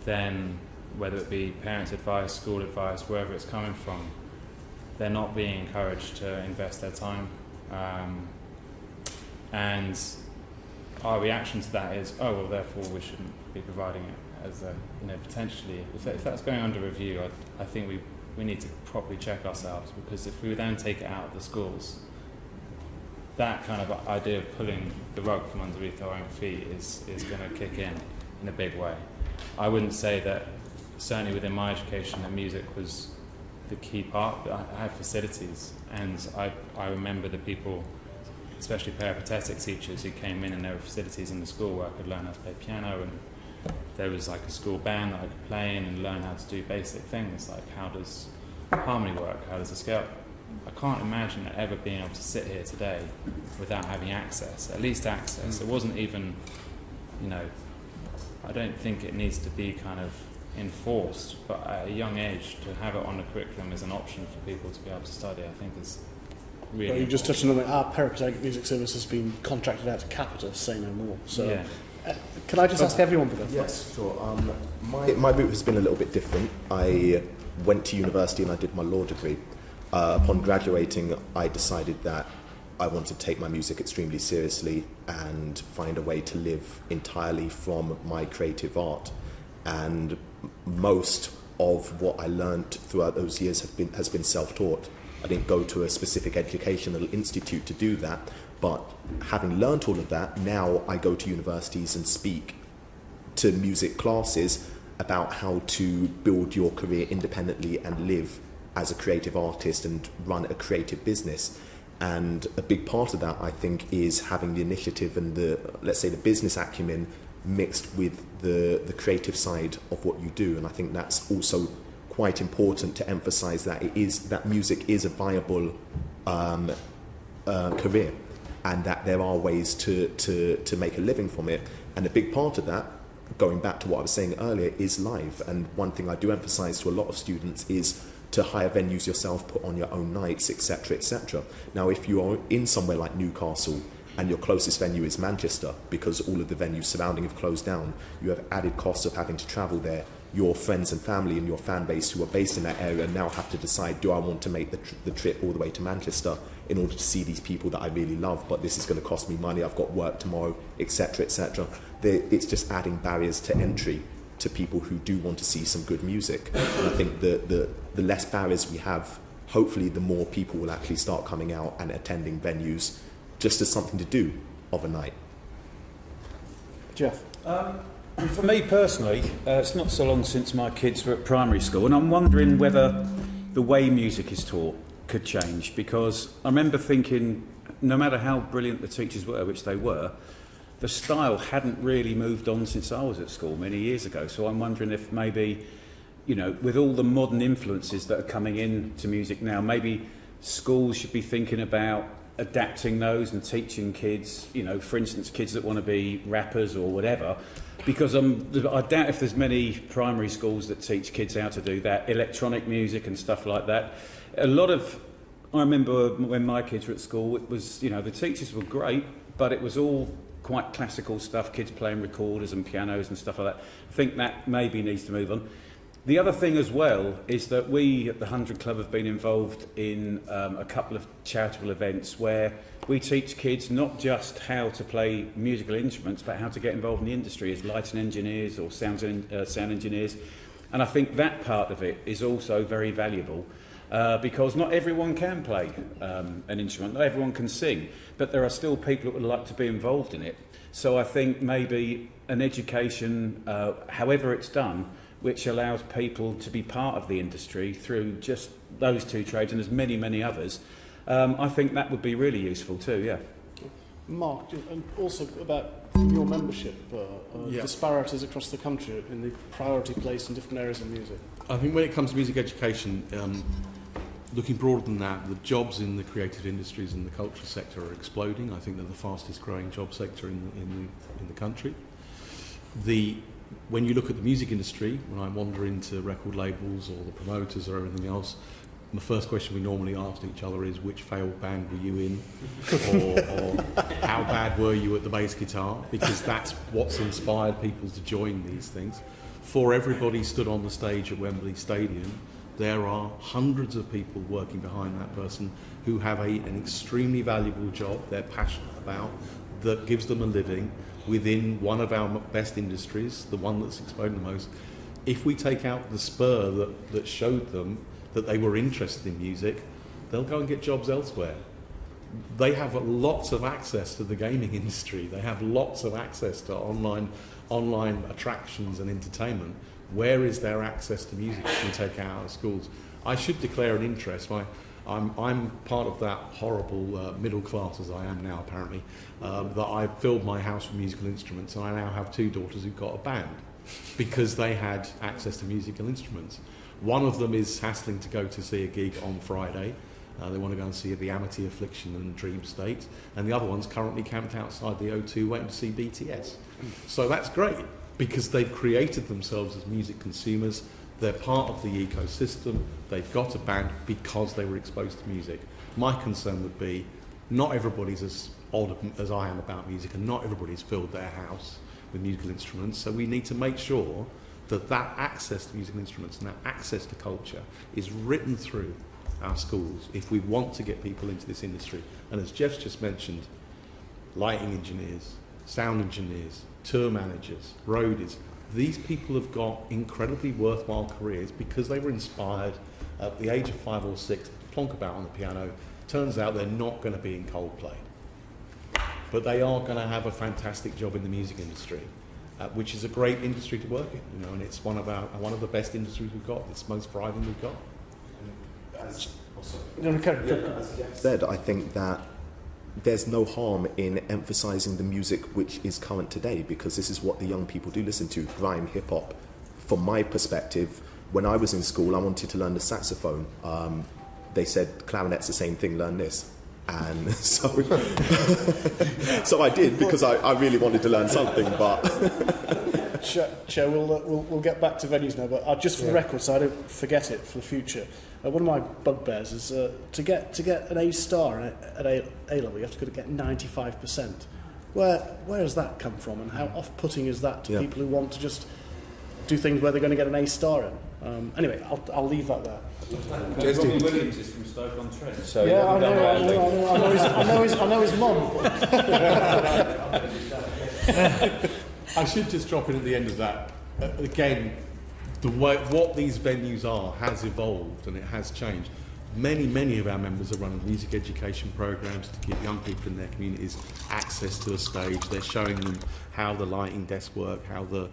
then whether it be parents' advice, school advice, wherever it's coming from, they're not being encouraged to invest their time. And our reaction to that is, oh, well, therefore we shouldn't be providing it as a, potentially, if that's going under review, I think we need to properly check ourselves, because if we then take it out of the schools, that kind of idea of pulling the rug from underneath our own feet is going to kick in a big way. I wouldn't say that, certainly within my education, that music was the key part, but I had facilities, and I remember the people, especially peripatetic teachers, who came in and there were facilities in the school where I could learn how to play piano, and there was like a school band that I could play in and learn how to do basic things like how does harmony work, how does the scale. I can't imagine ever being able to sit here today without having access, at least access. It wasn't even, I don't think it needs to be kind of enforced, but at a young age to have it on the curriculum as an option for people to be able to study, I think is really. Well,
you just touched on that. Our peripatetic music service has been contracted out to Capita, say no more. So, yeah. Can I just ask everyone for that?
Yes, sure. My route has been a little bit different. I went to university and I did my law degree. Upon graduating, I decided that I wanted to take my music extremely seriously and find a way to live entirely from my creative art. And most of what I learned throughout those years has been self-taught. I didn't go to a specific educational institute to do that, but having learned all of that, now I go to universities and speak to music classes about how to build your career independently and live as a creative artist and run a creative business. And a big part of that, I think, is having the initiative and the business acumen mixed with the creative side of what you do. And I think that's also quite important to emphasize that music is a viable career, and that there are ways to make a living from it. And a big part of that, going back to what I was saying earlier, is live. And one thing I do emphasize to a lot of students is to hire venues yourself, put on your own nights, etc., etc. Now, if you are in somewhere like Newcastle and your closest venue is Manchester, because all of the venues surrounding have closed down, you have added costs of having to travel there. Your friends and family and your fan base who are based in that area now have to decide, do I want to make the trip all the way to Manchester in order to see these people that I really love, but this is going to cost me money, I've got work tomorrow, etc., etc. It's just adding barriers to entry to people who do want to see some good music. And I think the less barriers we have, hopefully the more people will actually start coming out and attending venues just as something to do of a night.
Jeff?
For me personally, it's not so long since my kids were at primary school, and I'm wondering whether the way music is taught could change, because I remember thinking, no matter how brilliant the teachers were, which they were, the style hadn't really moved on since I was at school many years ago. So I'm wondering if maybe, you know, with all the modern influences that are coming into music now, maybe schools should be thinking about adapting those and teaching kids, you know, for instance, kids that want to be rappers or whatever, because I doubt if there's many primary schools that teach kids how to do that, electronic music and stuff like that. I remember when my kids were at school, it was, you know, the teachers were great, but it was all quite classical stuff, kids playing recorders and pianos and stuff like that. I think that maybe needs to move on. The other thing as well is that we at the 100 Club have been involved in a couple of charitable events where we teach kids not just how to play musical instruments, but how to get involved in the industry as lighting engineers or sound engineers. And I think that part of it is also very valuable. Because not everyone can play an instrument, not everyone can sing, but there are still people that would like to be involved in it. So I think maybe an education, however it's done, which allows people to be part of the industry through just those two trades and there's many, many others, I think that would be really useful too, yeah.
Mark, and also about your membership, disparities across the country in the priority place in different areas of music.
I think when it comes to music education, looking broader than that, the jobs in the creative industries and the cultural sector are exploding. I think they're the fastest growing job sector in the country. When you look at the music industry, when I wander into record labels or the promoters or everything else, the first question we normally ask each other is, which failed band were you in? or how bad were you at the bass guitar? Because that's what's inspired people to join these things. For everybody stood on the stage at Wembley Stadium, there are hundreds of people working behind that person who have an extremely valuable job they're passionate about, that gives them a living within one of our best industries, the one that's exploding the most. If we take out the spur that showed them that they were interested in music, they'll go and get jobs elsewhere. They have lots of access to the gaming industry. They have lots of access to online attractions and entertainment. Where is their access to music that we take out of schools? I should declare an interest. I'm part of that horrible middle class, as I am now apparently, that I filled my house with musical instruments, and I now have two daughters who've got a band because they had access to musical instruments. One of them is hassling to go to see a gig on Friday. They want to go and see the Amity Affliction and Dream State, and the other one's currently camped outside the O2 waiting to see BTS. So that's great, because they've created themselves as music consumers. They're part of the ecosystem. They've got a band because they were exposed to music. My concern would be, not everybody's as old as I am about music, and not everybody's filled their house with musical instruments. So we need to make sure that access to musical instruments and that access to culture is written through our schools if we want to get people into this industry. And as Jeff's just mentioned, lighting engineers, sound engineers, tour managers, roadies, these people have got incredibly worthwhile careers because they were inspired at the age of 5 or 6 to plonk about on the piano. Turns out they're not going to be in Coldplay, but they are going to have a fantastic job in the music industry, which is a great industry to work in, you know, and it's one of the best industries we've got. It's the most thriving we've got.
As Jeff said, I think that there's no harm in emphasising the music which is current today, because this is what the young people do listen to, grime, hip-hop. From my perspective, when I was in school, I wanted to learn the saxophone. They said, clarinet's the same thing, learn this. And so, so I did, because I really wanted to learn something, but...
Chair, we'll get back to venues now, but just for the record, so I don't forget it for the future, one of my bugbears is to get an A star at A level, you have to get 95%. Where has that come from, and how off-putting is that to people who want to just do things where they're going to get an A star in? Anyway, I'll leave that there.
Robbie Williams is from Stoke-on-Trent. So
yeah, I know his mum.
I should just drop in at the end of that. Again, what these venues are has evolved and it has changed. Many of our members are running music education programs to give young people in their communities access to a stage. They're showing them how the lighting desk work, how the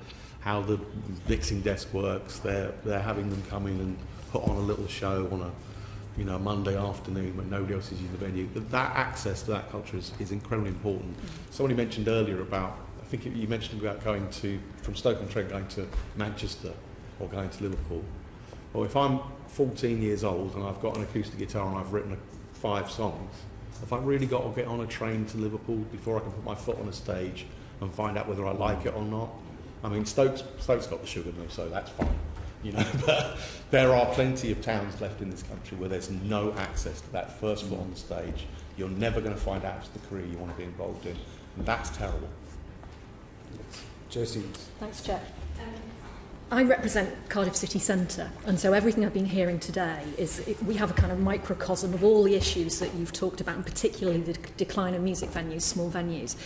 mixing desk works. They're having them come in and put on a little show on a Monday afternoon when nobody else is using the venue. That access to that culture is incredibly important. Somebody mentioned earlier about, I think you mentioned about going from Stoke-on-Trent going to Manchester or going to Liverpool. Well, if I'm 14 years old and I've got an acoustic guitar and I've written 5 songs, have I really got to get on a train to Liverpool before I can put my foot on a stage and find out whether I like it or not? I mean, Stoke's got the sugar mill, so that's fine. But there are plenty of towns left in this country where there's no access to that first foot on the stage. You're never going to find out if it's the career you want to be involved in. And that's terrible.
Josie.
Thanks, Chair. I represent Cardiff City Centre, and so everything I've been hearing today we have a kind of microcosm of all the issues that you've talked about, and particularly the decline of music venues, small venues.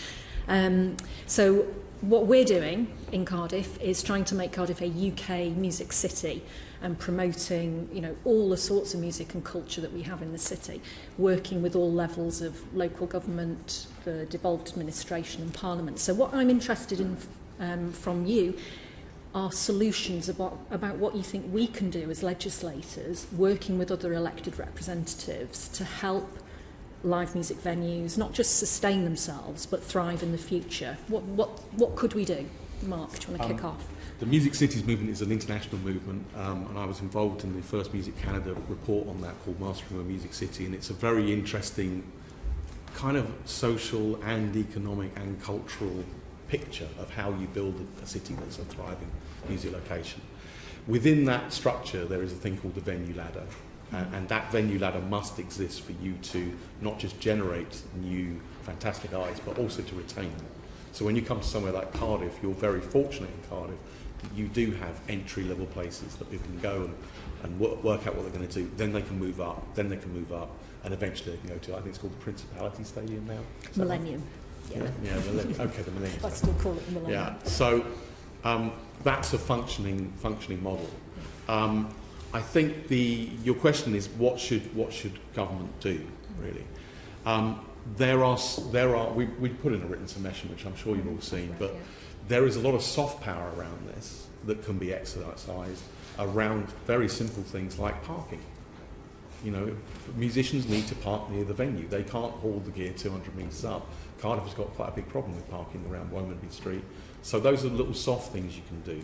So what we're doing in Cardiff is trying to make Cardiff a UK music city and promoting, all the sorts of music and culture that we have in the city, working with all levels of local government, the devolved administration and Parliament. So what I'm interested in from you are solutions about what you think we can do as legislators, working with other elected representatives to help live music venues not just sustain themselves but thrive in the future. What could we do? Mark, do you want to kick off?
The Music Cities movement is an international movement, and I was involved in the first Music Canada report on that called Mastering a Music City, and it's a very interesting kind of social and economic and cultural picture of how you build a city that's a thriving music location. Within that structure, there is a thing called the venue ladder, and that venue ladder must exist for you to not just generate new fantastic artists, but also to retain them. So when you come to somewhere like Cardiff, you're very fortunate in Cardiff that you do have entry-level places that people can go and work out what they're going to do. Then they can move up, and eventually they can go to, I think it's called the Principality Stadium now.
Millennium.
Yeah, okay, the Millennium.
I still call it the Millennium.
Yeah, so that's a functioning model. I think your question is what should government do, really? We put in a written submission, which I'm sure you've all seen, but there is a lot of soft power around this that can be exercised around very simple things like parking. Musicians need to park near the venue. They can't haul the gear 200 metres up. Cardiff has got quite a big problem with parking around Womerby Street. So those are little soft things you can do.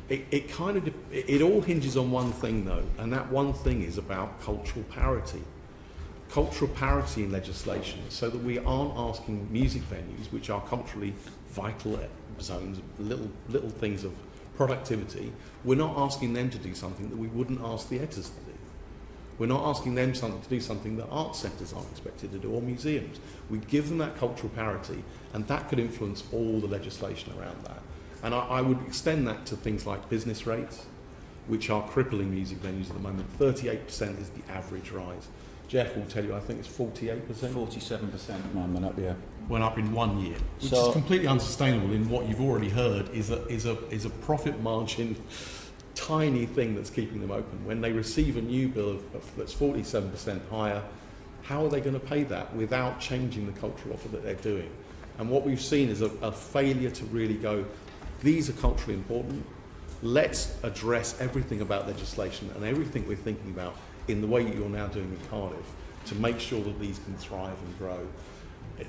It all hinges on one thing, though, and that one thing is about cultural parity. Cultural parity in legislation, so that we aren't asking music venues, which are culturally vital zones, little things of productivity, we're not asking them to do something that we wouldn't ask theatres to do. We're not asking them to do something that art centres aren't expected to do, or museums. We give them that cultural parity, and that could influence all the legislation around that. And I would extend that to things like business rates, which are crippling music venues at the moment. 38% is the average rise. Jeff will tell you, I think it's 48%.
47% mine went up, yeah.
Went up in 1 year, which is completely unsustainable in what you've already heard is a profit margin tiny thing that's keeping them open. When they receive a new bill that's 47% higher, how are they going to pay that without changing the cultural offer that they're doing? And what we've seen is a failure to really go, these are culturally important, let's address everything about legislation and everything we're thinking about in the way you're now doing in Cardiff to make sure that these can thrive and grow.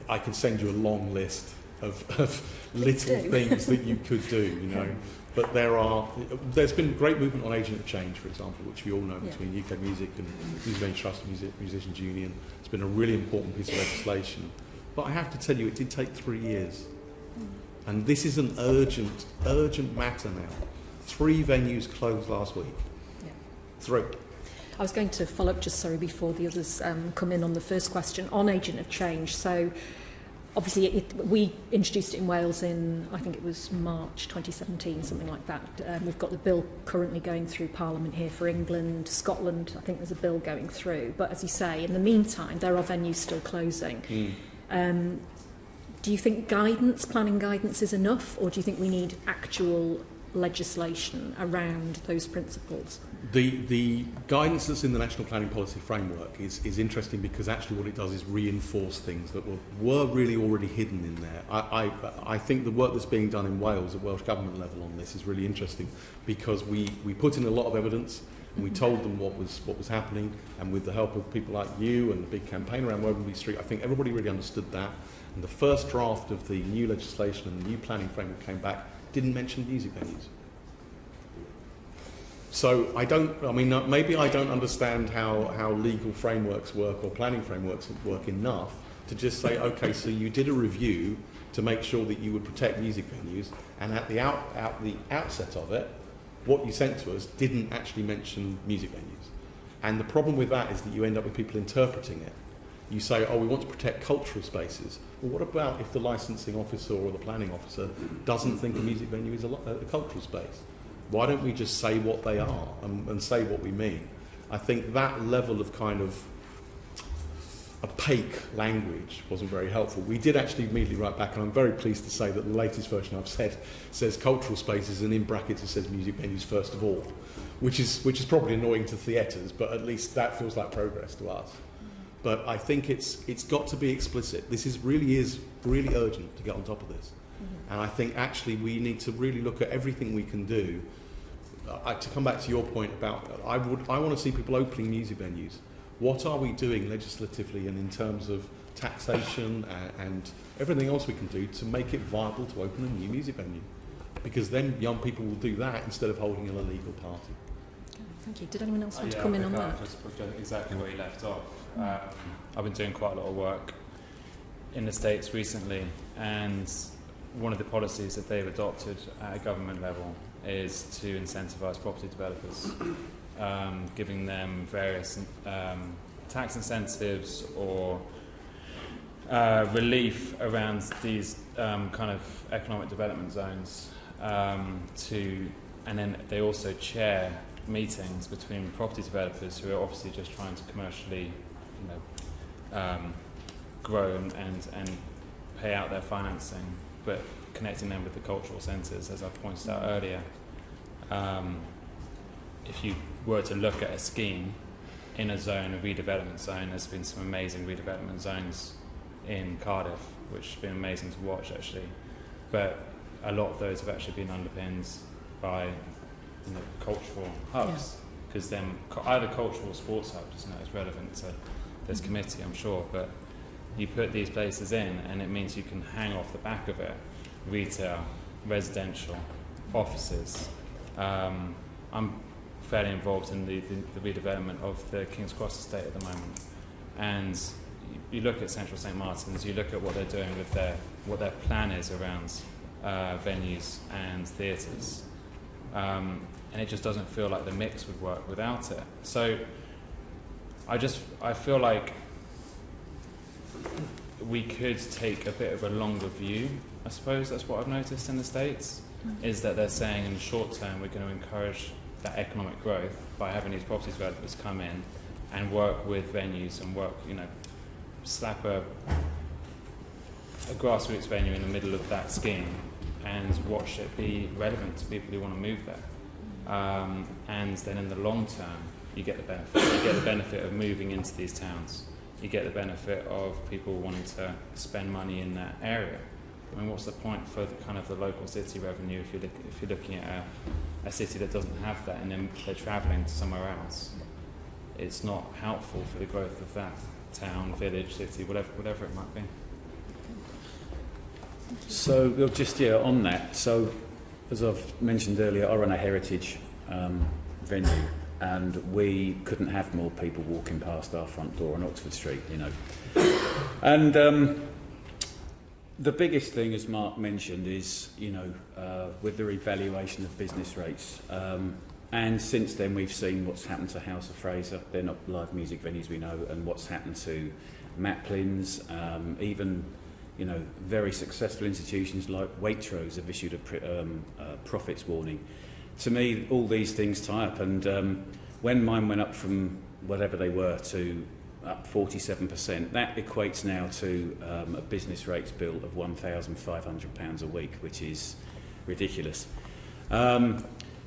I can send you a long list of little things that you could do, But there's been great movement on agent of change, for example, which we all know between UK Music and Music Venue Trust Musicians Union. It's been a really important piece of legislation. But I have to tell you, it did take 3 years. And this is an urgent matter now. 3 venues closed last week.
Yeah.
3.
I was going to follow up before the others come in on the first question on agent of change. So obviously we introduced it in Wales in, I think it was March 2017, something like that. We've got the bill currently going through Parliament here for England. Scotland, I think there's a bill going through. But as you say, in the meantime, there are venues still closing. Do you think planning guidance is enough, or do you think we need actual legislation around those principles?
The guidance that's in the National Planning Policy Framework is interesting because actually what it does is reinforce things that were really already hidden in there. I think the work that's being done in Wales at Welsh Government level on this is really interesting because we put in a lot of evidence and we told them what was happening, and with the help of people like you and the big campaign around Woburn Street, I think everybody really understood that. And the first draft of the new legislation and the new planning framework came back, didn't mention music venues. So maybe I don't understand how legal frameworks work or planning frameworks work enough to just say, okay, so you did a review to make sure that you would protect music venues, and at the outset of it, what you sent to us didn't actually mention music venues. And the problem with that is that you end up with people interpreting it. You say, oh, we want to protect cultural spaces. Well, what about if the licensing officer or the planning officer doesn't think a music venue is a cultural space? Why don't we just say what they are and say what we mean? I think that level of kind of opaque language wasn't very helpful. We did actually immediately write back, and I'm very pleased to say that the latest version I've said says cultural spaces, and in brackets it says music venues first of all, which is probably annoying to theatres, but at least that feels like progress to us. But I think it's got to be explicit. This is really urgent to get on top of this. And I think actually we need to really look at everything we can do. To come back to your point about, I want to see people opening music venues. What are we doing legislatively and in terms of taxation and everything else we can do to make it viable to open a new music venue? Because then young people will do that instead of holding an illegal party.
Thank you. Did anyone else want to come in on that?
Just exactly where you left off. I've been doing quite a lot of work in the States recently, and one of the policies that they've adopted at a government level is to incentivise property developers, giving them various tax incentives or relief around these kind of economic development zones, and then they also chair meetings between property developers who are obviously just trying to commercially, grow and pay out their financing, but connecting them with the cultural centres, as I pointed out earlier. If you were to look at a scheme in a zone, a redevelopment zone, there's been some amazing redevelopment zones in Cardiff, which has been amazing to watch actually. But a lot of those have actually been underpinned by cultural hubs, because then either cultural or sports hubs, is relevant to this committee, I'm sure, but you put these places in and it means you can hang off the back of it retail, residential, offices. I'm fairly involved in the redevelopment of the King's Cross estate at the moment, and you look at Central St Martin's, you look at what they're doing with what their plan is around venues and theatres, and it just doesn't feel like the mix would work without it. So I feel like we could take a bit of a longer view. I suppose that's what I've noticed in the States, is that they're saying in the short term we're going to encourage that economic growth by having these property developers come in and work with venues and slap a grassroots venue in the middle of that scheme and watch it be relevant to people who want to move there. And then in the long term, you get the benefit. You get the benefit of moving into these towns. You get the benefit of people wanting to spend money in that area. I mean, what's the point for the local city revenue if you're looking at a city that doesn't have that and then they're travelling to somewhere else? It's not helpful for the growth of that town, village, city, whatever it might be.
So just on that, so as I've mentioned earlier, I run a heritage venue, and we couldn't have more people walking past our front door on Oxford Street, And the biggest thing, as Mark mentioned, is, with the revaluation of business rates. And since then, we've seen what's happened to House of Fraser. They're not live music venues, we know, and what's happened to Maplin's, even, very successful institutions like Waitrose have issued a profits warning. To me, all these things tie up, and when mine went up from whatever they were to up 47%, that equates now to a business rates bill of £1,500 a week, which is ridiculous.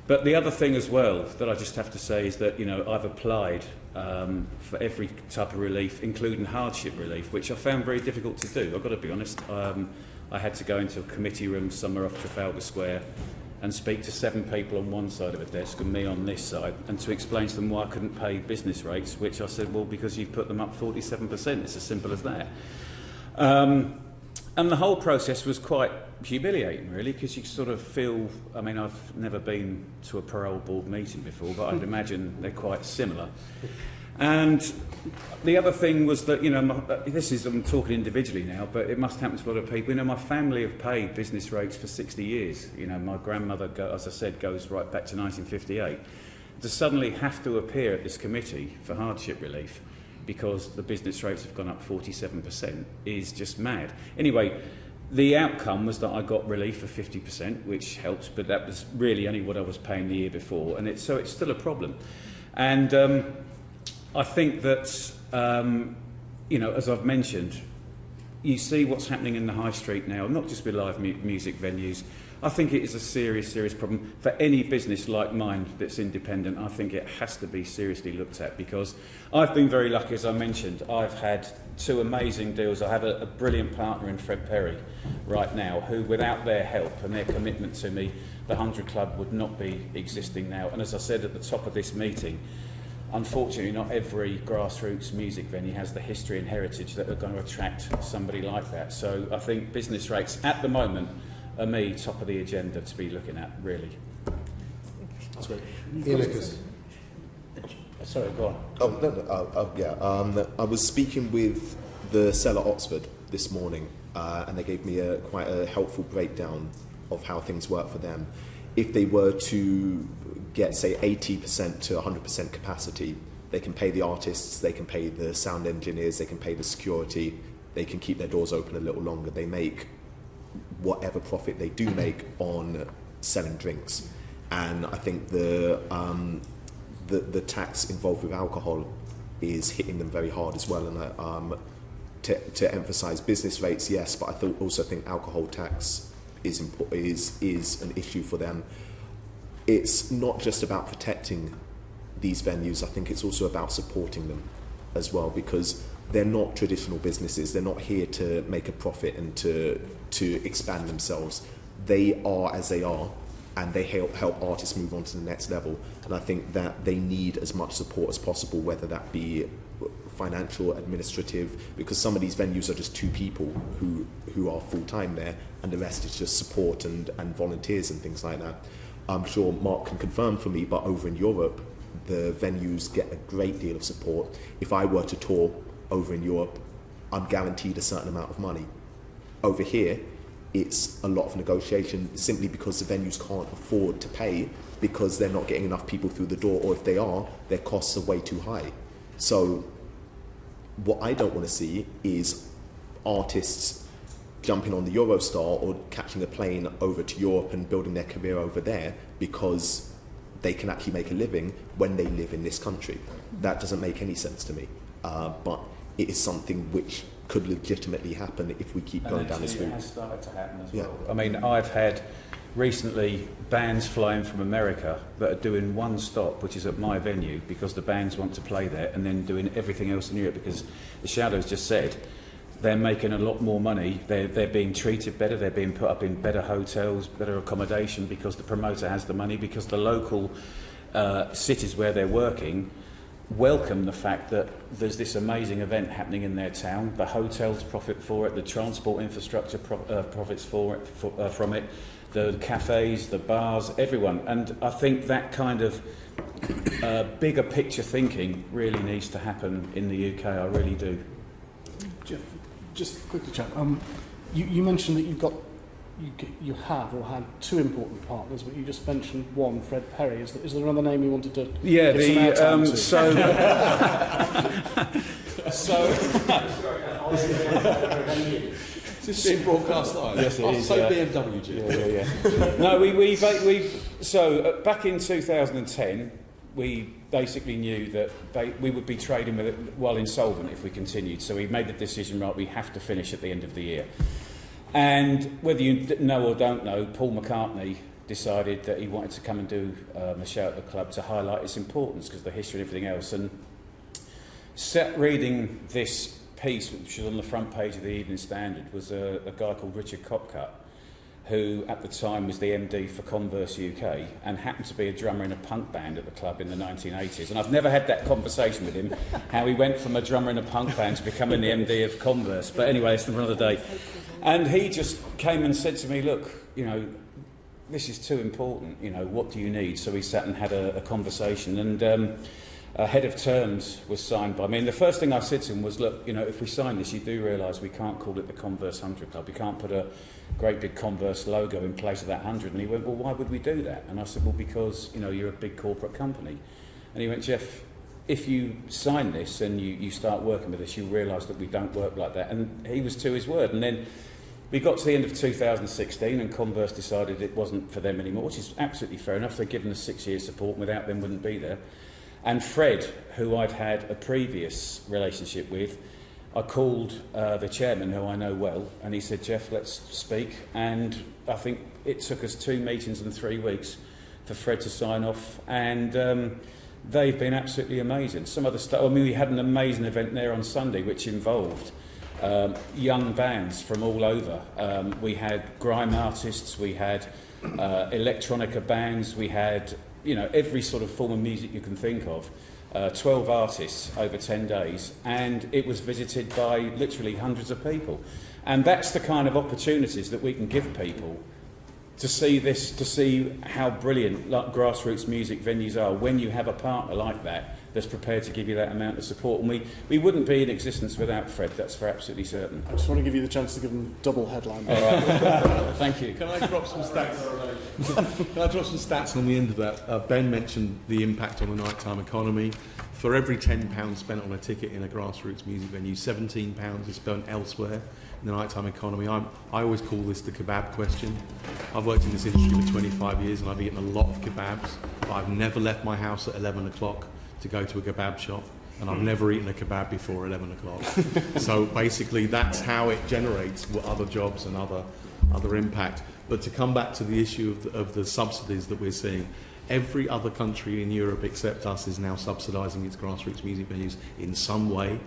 But the other thing as well that I just have to say is that, you know, I've applied for every type of relief, including hardship relief, which I found very difficult to do. I've got to be honest. I had to go into a committee room somewhere off Trafalgar Square and speak to 7 people on one side of a desk and me on this side, and to explain to them why I couldn't pay business rates, which I said, well, because you've put them up 47%. It's as simple as that. And the whole process was quite humiliating, really, because you sort of feel, I mean, I've never been to a parole board meeting before, but I'd imagine they're quite similar. And the other thing was that, you know, I'm talking individually now, but it must happen to a lot of people. You know, my family have paid business rates for 60 years. You know, my grandmother, as I said, goes right back to 1958. To suddenly have to appear at this committee for hardship relief because the business rates have gone up 47% is just mad. Anyway, the outcome was that I got relief for 50%, which helps, but that was really only what I was paying the year before, and so it's still a problem. And I think that, you know, as I've mentioned, you see what's happening in the high street now, not just with live music venues. I think it is a serious, serious problem. For any business like mine that's independent, I think it has to be seriously looked at, because I've been very lucky, as I mentioned. I've had 2 amazing deals. I have a brilliant partner in Fred Perry right now, who, without their help and their commitment to me, the 100 Club would not be existing now. And as I said at the top of this meeting, unfortunately, not every grassroots music venue has the history and heritage that are going to attract somebody like that. So I think business rates at the moment are me top of the agenda to be looking at, really.
That's great. Ian Lucas.
Sorry, go on.
Oh, no, I was speaking with the Cell at Oxford this morning, and they gave me quite a helpful breakdown of how things work for them. If they were to get, say, 80% to 100% capacity, they can pay the artists, they can pay the sound engineers, they can pay the security, they can keep their doors open a little longer. They make whatever profit they do make on selling drinks. And I think the tax involved with alcohol is hitting them very hard as well. And to emphasise business rates, yes, but I also think alcohol tax is an issue for them. It's not just about protecting these venues. I think it's also about supporting them as well, because they're not traditional businesses. They're not here to make a profit and to expand themselves. They are as they are, and they help artists move on to the next level. And I think that they need as much support as possible, whether that be financial, administrative, because some of these venues are just 2 people who are full-time there, and the rest is just support and volunteers and things like that. I'm sure Mark can confirm for me, but over in Europe, the venues get a great deal of support. If I were to tour over in Europe, I'm guaranteed a certain amount of money. Over here, it's a lot of negotiation, simply because the venues can't afford to pay, because they're not getting enough people through the door, or if they are, their costs are way too high. So what I don't want to see is artists jumping on the Eurostar or catching a plane over to Europe and building their career over there because they can actually make a living when they live in this country. That doesn't make any sense to me. But it is something which could legitimately happen if we keep going down this route.
It has started to happen as well. I mean, I've had recently bands flying from America that are doing one stop, which is at my venue, because the bands want to play there, and then doing everything else in Europe, because the ShaoDow's just said they're making a lot more money, they're being treated better, they're being put up in better hotels, better accommodation, because the promoter has the money, because the local cities where they're working welcome the fact that there's this amazing event happening in their town. The hotels profit for it, the transport infrastructure profits from it, the cafes, the bars, everyone. And I think that kind of bigger picture thinking really needs to happen in the UK. I really do.
Jeff, just quickly, Chuck. You mentioned that you have or had 2 important partners, but you just mentioned one, Fred Perry. Is there another name you wanted to?
Yeah,
give some airtime to?
Is this being broadcast live?
Yes, it is.
So BMW.
Yeah. No, so back in 2010, we basically knew that we would be trading with it while insolvent if we continued. So we made the decision, right, we have to finish at the end of the year. And whether you know or don't know, Paul McCartney decided that he wanted to come and do a show at the club to highlight its importance because of the history and everything else. And sat reading this piece, which was on the front page of the Evening Standard, was a guy called Richard Copcutt, who at the time was the MD for Converse UK and happened to be a drummer in a punk band at the club in the 1980s. And I've never had that conversation with him, how he went from a drummer in a punk band to becoming the MD of Converse. But anyway, it's for another day. And he just came and said to me, look, you know, this is too important, you know, what do you need? So we sat and had a conversation, and a head of terms was signed by me. And the first thing I said to him was, look, you know, if we sign this, you do realise we can't call it the Converse 100 Club. We can't put a great big Converse logo in place of that 100. And he went, well, why would we do that? And I said, well, because, you know, you're a big corporate company. And he went, Jeff, if you sign this and you start working with us, you'll realise that we don't work like that. And he was to his word. And then we got to the end of 2016 and Converse decided it wasn't for them anymore, which is absolutely fair enough. They'd given us 6 years support, and without them wouldn't be there. And Fred, who I'd had a previous relationship with, I called the chairman, who I know well, and he said, Jeff, let's speak. And I think it took us 2 meetings in 3 weeks for Fred to sign off. And they've been absolutely amazing. Some of the stuff, I mean, we had an amazing event there on Sunday, which involved young bands from all over. We had grime artists, we had electronica bands, we had, you know, every sort of form of music you can think of. 12 artists over 10 days, and it was visited by literally hundreds of people. And that's the kind of opportunities that we can give people to see this, to see how brilliant like grassroots music venues are when you have a partner like that that's prepared to give you that amount of support. And we wouldn't be in existence without Fred, that's for absolutely certain.
I just want to give you the chance to give them double headline.
All right. Thank you.
Can I drop some stats? Can I drop some stats on the end of that? Ben mentioned the impact on the nighttime economy. For every £10 spent on a ticket in a grassroots music venue, £17 is spent elsewhere in the nighttime economy. I always call this the kebab question. I've worked in this industry for 25 years and I've eaten a lot of kebabs, but I've never left my house at 11 o'clock to go to a kebab shop, and I've never eaten a kebab before 11 o'clock. So basically that's how it generates other jobs and other impact. But to come back to the issue of the subsidies that we're seeing, every other country in Europe except us is now subsidising its grassroots music venues in some way.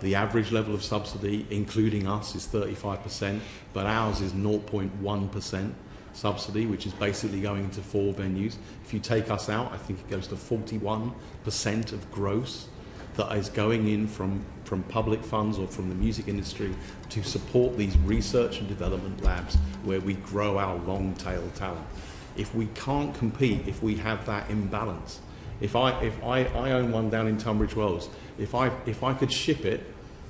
The average level of subsidy, including us, is 35%, but ours is 0.1% subsidy, which is basically going into 4 venues. If you take us out, I think it goes to 41% of gross that is going in from public funds or from the music industry to support these research and development labs where we grow our long-tail talent. If we can't compete, if we have that imbalance, if I own one down in Tunbridge Wells, if I could ship it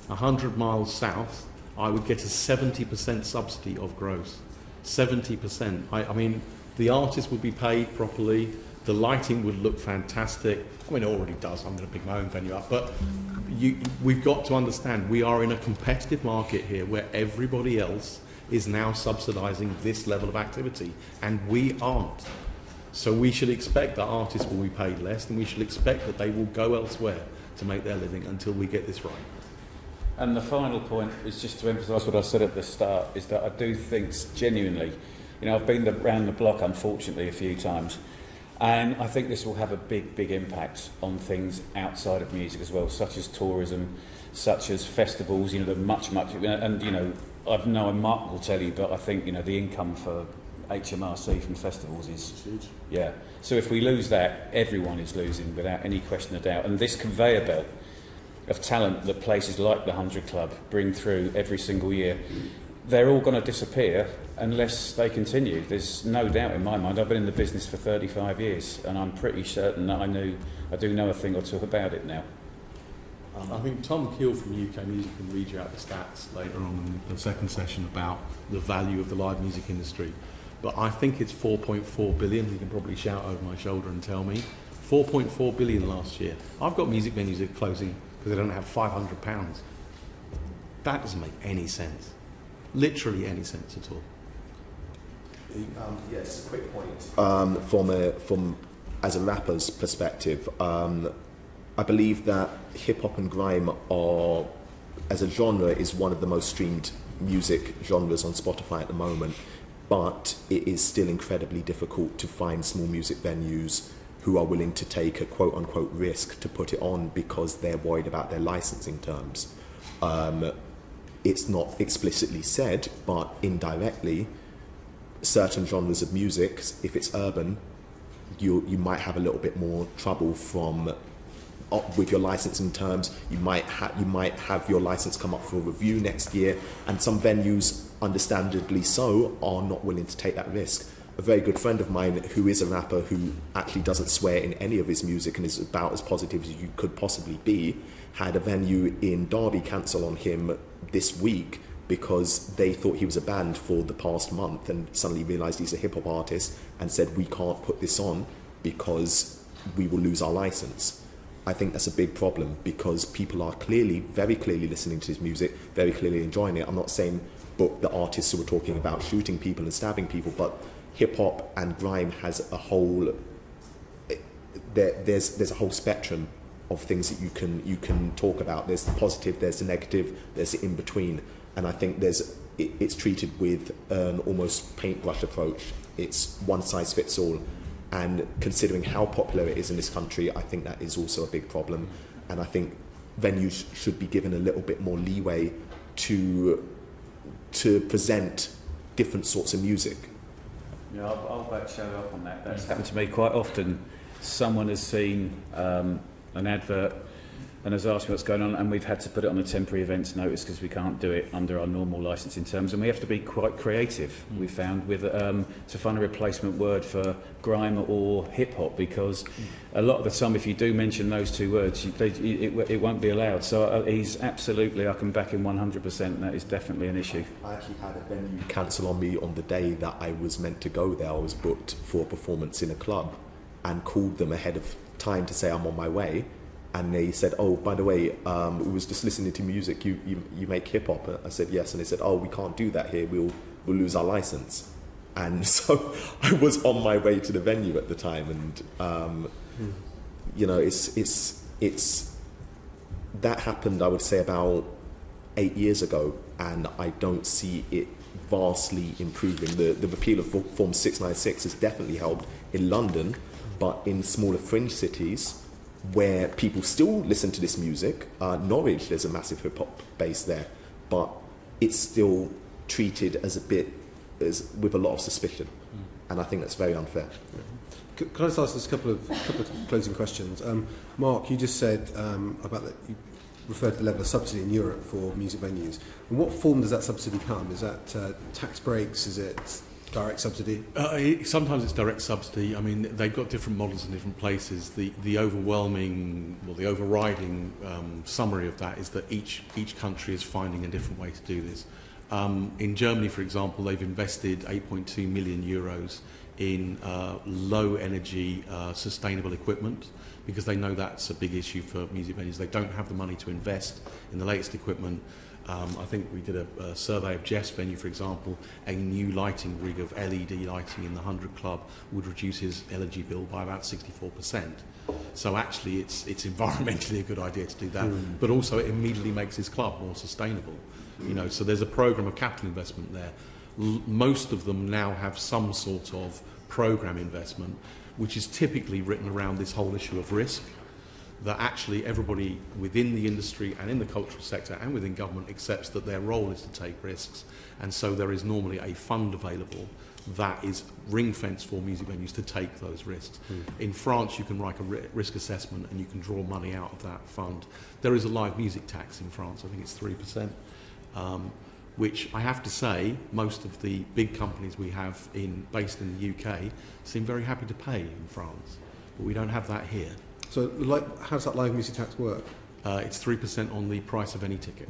100 miles south, I would get a 70% subsidy of gross. 70%. I mean, the artist would be paid properly, the lighting would look fantastic. I mean, it already does. I'm going to pick my own venue up. But we've got to understand we are in a competitive market here where everybody else is now subsidising this level of activity, and we aren't. So we should expect that artists will be paid less, and we should expect that they will go elsewhere to make their living until we get this right.
And the final point is just to emphasise what I said at the start, is that I do think genuinely, you know, I've been around the block unfortunately a few times, and I think this will have a big impact on things outside of music as well, such as tourism, such as festivals, you know, much, and you know, I've known Mark will tell you, but I think, you know, the income for HMRC from festivals is huge. Yeah. So if we lose that, everyone is losing without any question of doubt. And this conveyor belt of talent that places like the 100 Club bring through every single year, they're all going to disappear unless they continue. There's no doubt in my mind. I've been in the business for 35 years, and I'm pretty certain that I do know a thing or two about it now.
I think Tom Keel from UK Music can read you out the stats later on in the second session about the value of the live music industry. But I think it's 4.4 billion. You can probably shout over my shoulder and tell me. 4.4 billion last year. I've got music venues that are closing because they don't have £500. That doesn't make any sense. Literally any sense at all.
Yes, a quick point. From as a rapper's perspective, I believe that hip-hop and grime are, as a genre, is one of the most streamed music genres on Spotify at the moment. but it is still incredibly difficult to find small music venues who are willing to take a quote-unquote risk to put it on because they're worried about their licensing terms. It's not explicitly said, but indirectly, certain genres of music, if it's urban, you might have a little bit more trouble with your licensing terms. You might have your license come up for review next year, and some venues, understandably so, are not willing to take that risk. A very good friend of mine who is a rapper who actually doesn't swear in any of his music and is about as positive as you could possibly be, had a venue in Derby cancel on him this week because they thought he was a band for the past month and suddenly realised he's a hip-hop artist and said, we can't put this on because we will lose our licence. I think that's a big problem because people are very clearly listening to his music, very clearly enjoying it. I'm not saying book the artists who are talking about shooting people and stabbing people, but hip-hop and grime has a whole... There's a whole spectrum of things that you can talk about. There's the positive, there's the negative, there's the in-between. And I think it's treated with an almost paintbrush approach. It's one size fits all. And considering how popular it is in this country, I think that is also a big problem. And I think venues should be given a little bit more leeway to present different sorts of music.
Yeah, I'll back ShaoDow on that. That's happened to me quite often. Someone has seen an advert and has asked me what's going on, and we've had to put it on a temporary events notice because we can't do it under our normal licensing terms, and we have to be quite creative, we found, with to find a replacement word for grime or hip-hop, because a lot of the time if you do mention those two words, it won't be allowed. So he's absolutely, I can back him 100%, and that is definitely an issue.
I actually had a venue cancel on me on the day that I was meant to go there. I was booked for a performance in a club and called them ahead of time to say I'm on my way. And they said, oh, by the way, we was just listening to music. You make hip-hop? I said, yes. And they said, oh, we can't do that here. We'll lose our license. And so I was on my way to the venue at the time. And, you know, it's that happened, I would say, about 8 years ago. And I don't see it vastly improving. The repeal of Form 696 has definitely helped in London, but in smaller fringe cities, where people still listen to this music. Norwich, there's a massive hip-hop base there, but it's still treated as with a lot of suspicion, and I think that's very unfair.
Can I just ask us a couple of closing questions? Mark, you just said about that you referred to the level of subsidy in Europe for music venues. In what form does that subsidy come? Is that tax breaks? Is it direct subsidy?
Sometimes it's direct subsidy. I mean, they've got different models in different places. The overwhelming, well, the overriding summary of that is that each country is finding a different way to do this. In Germany, for example, they've invested 8.2 million euros in low energy sustainable equipment, because they know that's a big issue for music venues. They don't have the money to invest in the latest equipment. I think we did a survey of Jeff's venue, for example. A new lighting rig of LED lighting in the 100 Club would reduce his energy bill by about 64%. So actually it's environmentally a good idea to do that, but also it immediately makes his club more sustainable. You know, so there's a program of capital investment there. Most of them now have some sort of program investment, which is typically written around this whole issue of risk, that actually everybody within the industry and in the cultural sector and within government accepts that their role is to take risks, and so there is normally a fund available that is ring-fenced for music venues to take those risks. In France, you can write a risk assessment and you can draw money out of that fund. There is a live music tax in France, I think it's 3%, which I have to say most of the big companies we have based in the UK seem very happy to pay in France, but we don't have that here.
So, how does that live music tax work?
It's 3% on the price of any ticket.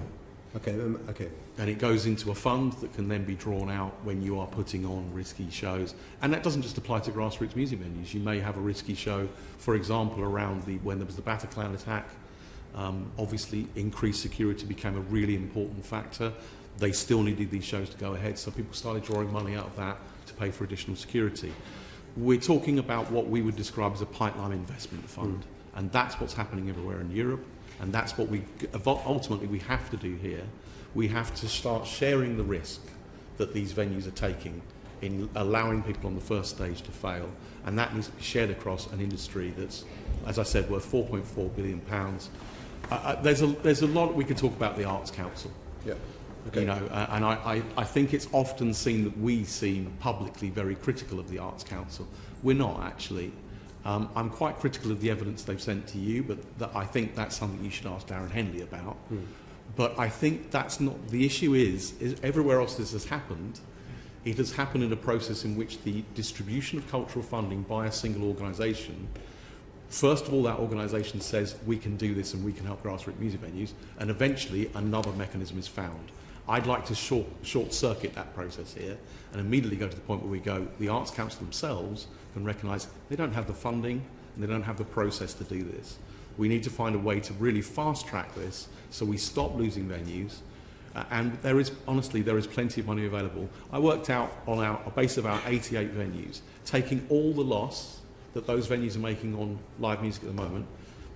Okay, okay.
And it goes into a fund that can then be drawn out when you are putting on risky shows. And that doesn't just apply to grassroots music venues. You may have a risky show, for example, around when there was the Bataclan attack. Obviously, increased security became a really important factor. They still needed these shows to go ahead, so people started drawing money out of that to pay for additional security. We're talking about what we would describe as a pipeline investment fund, and that's what's happening everywhere in Europe, and that's what ultimately we have to do here. We have to start sharing the risk that these venues are taking in allowing people on the first stage to fail, and that needs to be shared across an industry that's, as I said, worth £4.4 billion. There's a lot we could talk about the Arts Council.
Yeah. Okay.
You know, and I think it's often seen that we seem publicly very critical of the Arts Council. We're not, actually. I'm quite critical of the evidence they've sent to you, but I think that's something you should ask Darren Henley about. But I think that's not the issue. Is everywhere else this has happened, it has happened in a process in which the distribution of cultural funding by a single organisation, first of all, that organisation says we can do this and we can help grassroots music venues, and eventually another mechanism is found. I'd like to short-circuit that process here and immediately go to the point where we go, the Arts Council themselves can recognise they don't have the funding and they don't have the process to do this. We need to find a way to really fast-track this so we stop losing venues. And there is plenty of money available. I worked out on a base of our 88 venues, taking all the loss that those venues are making on live music at the moment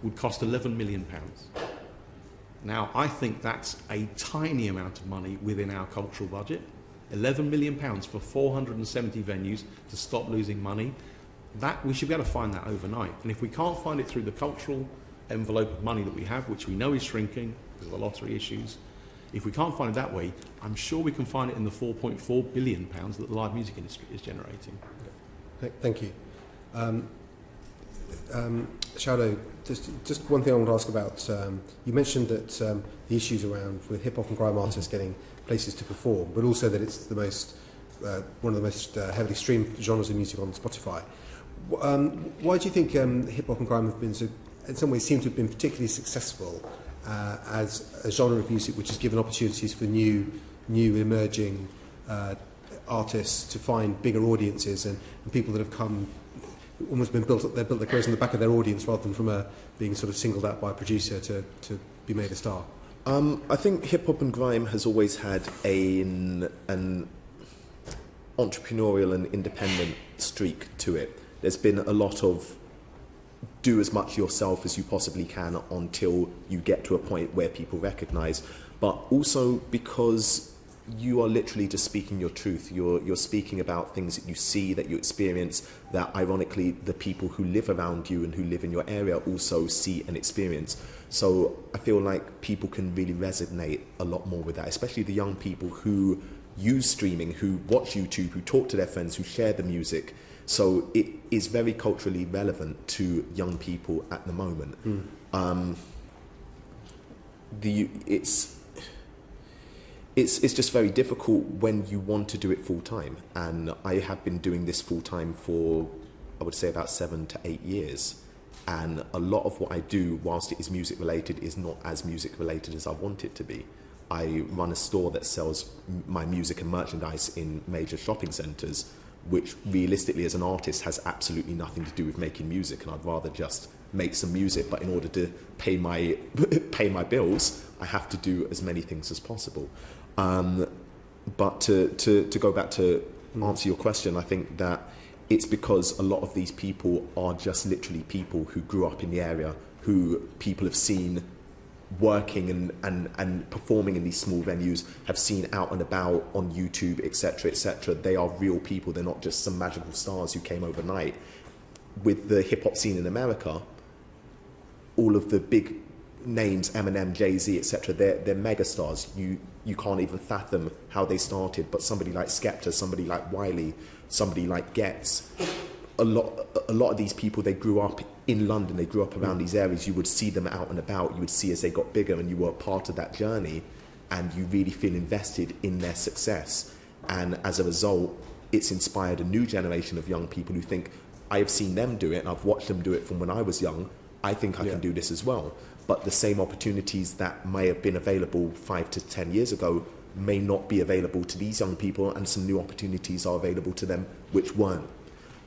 would cost £11 million. Now, I think that's a tiny amount of money within our cultural budget. £11 million for 470 venues to stop losing money. That we should be able to find that overnight. And if we can't find it through the cultural envelope of money that we have, which we know is shrinking because of the lottery issues, if we can't find it that way, I'm sure we can find it in the £4.4 billion that the live music industry is generating.
Thank you. ShaoDow, just one thing I want to ask about. You mentioned that the issues around with hip-hop and grime artists getting places to perform, but also that it's the most one of the most heavily streamed genres of music on Spotify. Why do you think hip-hop and grime have been so, in some ways, seem to have been particularly successful as a genre of music which has given opportunities for new emerging artists to find bigger audiences and people that have come almost been built their careers on the back of their audience rather than from being sort of singled out by a producer to be made a star?
I think hip-hop and grime has always had an entrepreneurial and independent streak to it. There's been a lot of do as much yourself as you possibly can until you get to a point where people recognise, but also because you are literally just speaking your truth. You're speaking about things that you see, that you experience, that ironically the people who live around you and who live in your area also see and experience. So I feel like people can really resonate a lot more with that, especially the young people who use streaming, who watch YouTube, who talk to their friends, who share the music. So it is very culturally relevant to young people at the moment. It's just very difficult when you want to do it full time, and I have been doing this full time for, I would say, about 7 to 8 years, and a lot of what I do, whilst it is music related, is not as music related as I want it to be. I run a store that sells my music and merchandise in major shopping centres, which realistically as an artist has absolutely nothing to do with making music, and I'd rather just make some music, but in order to pay my bills, I have to do as many things as possible. But to go back to answer your question, I think that it's because a lot of these people are just literally people who grew up in the area, who people have seen working and performing in these small venues, have seen out and about on YouTube, etc., etc. They are real people. They're not just some magical stars who came overnight. With the hip-hop scene in America, all of the big names, Eminem, Jay-Z, etc., they're megastars. You can't even fathom how they started, but somebody like Skepta, somebody like Wiley, somebody like Getz, a lot of these people, they grew up in London, they grew up around these areas. You would see them out and about, you would see as they got bigger, and you were part of that journey, and you really feel invested in their success. And as a result, it's inspired a new generation of young people who think, I have seen them do it, and I've watched them do it from when I was young, I think I can do this as well. But the same opportunities that may have been available 5 to 10 years ago may not be available to these young people, and some new opportunities are available to them which weren't.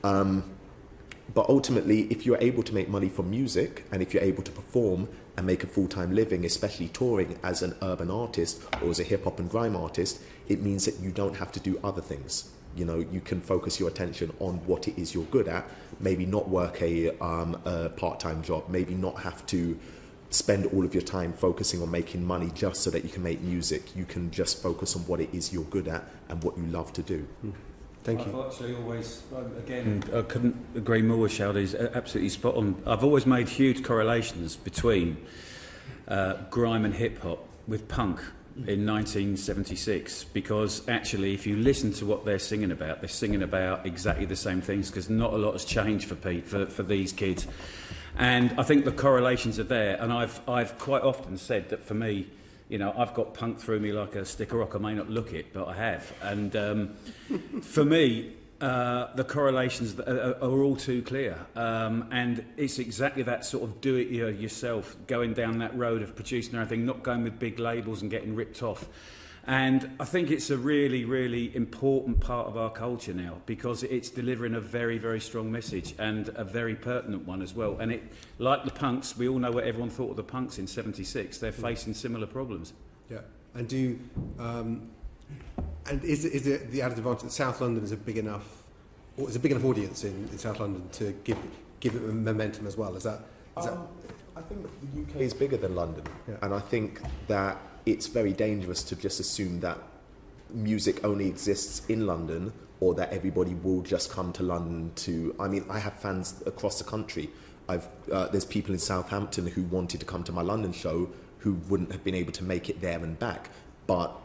But ultimately, if you're able to make money from music, and if you're able to perform and make a full-time living, especially touring as an urban artist or as a hip-hop and grime artist, it means that you don't have to do other things. You know, you can focus your attention on what it is you're good at, maybe not work a part-time job, maybe not have to spend all of your time focusing on making money just so that you can make music. You can just focus on what it is you're good at and what you love to do.
Thank you.
I've actually always, again, I couldn't agree more with ShaoDow. He's absolutely spot on. I've always made huge correlations between grime and hip-hop with punk in 1976, because actually if you listen to what they're singing about exactly the same things, because not a lot has changed for these kids. And I think the correlations are there, and I've quite often said that for me, you know, I've got punk through me like a stick of rock. I may not look it, but I have. And for me, the correlations are all too clear. And it's exactly that sort of do-it-yourself, going down that road of producing everything, not going with big labels and getting ripped off. And I think it's a really, really important part of our culture now, because it's delivering a very, very strong message, and a very pertinent one as well. And it, like the punks, we all know what everyone thought of the punks in '76. They're facing similar problems.
Yeah. And and is it the added advantage that South London is a big enough audience in South London to give it momentum as well? Is that?
I think the UK is bigger than London,
yeah.
And I think that it's very dangerous to just assume that music only exists in London, or that everybody will just come to London to... I mean, I have fans across the country. There's people in Southampton who wanted to come to my London show who wouldn't have been able to make it there and back, but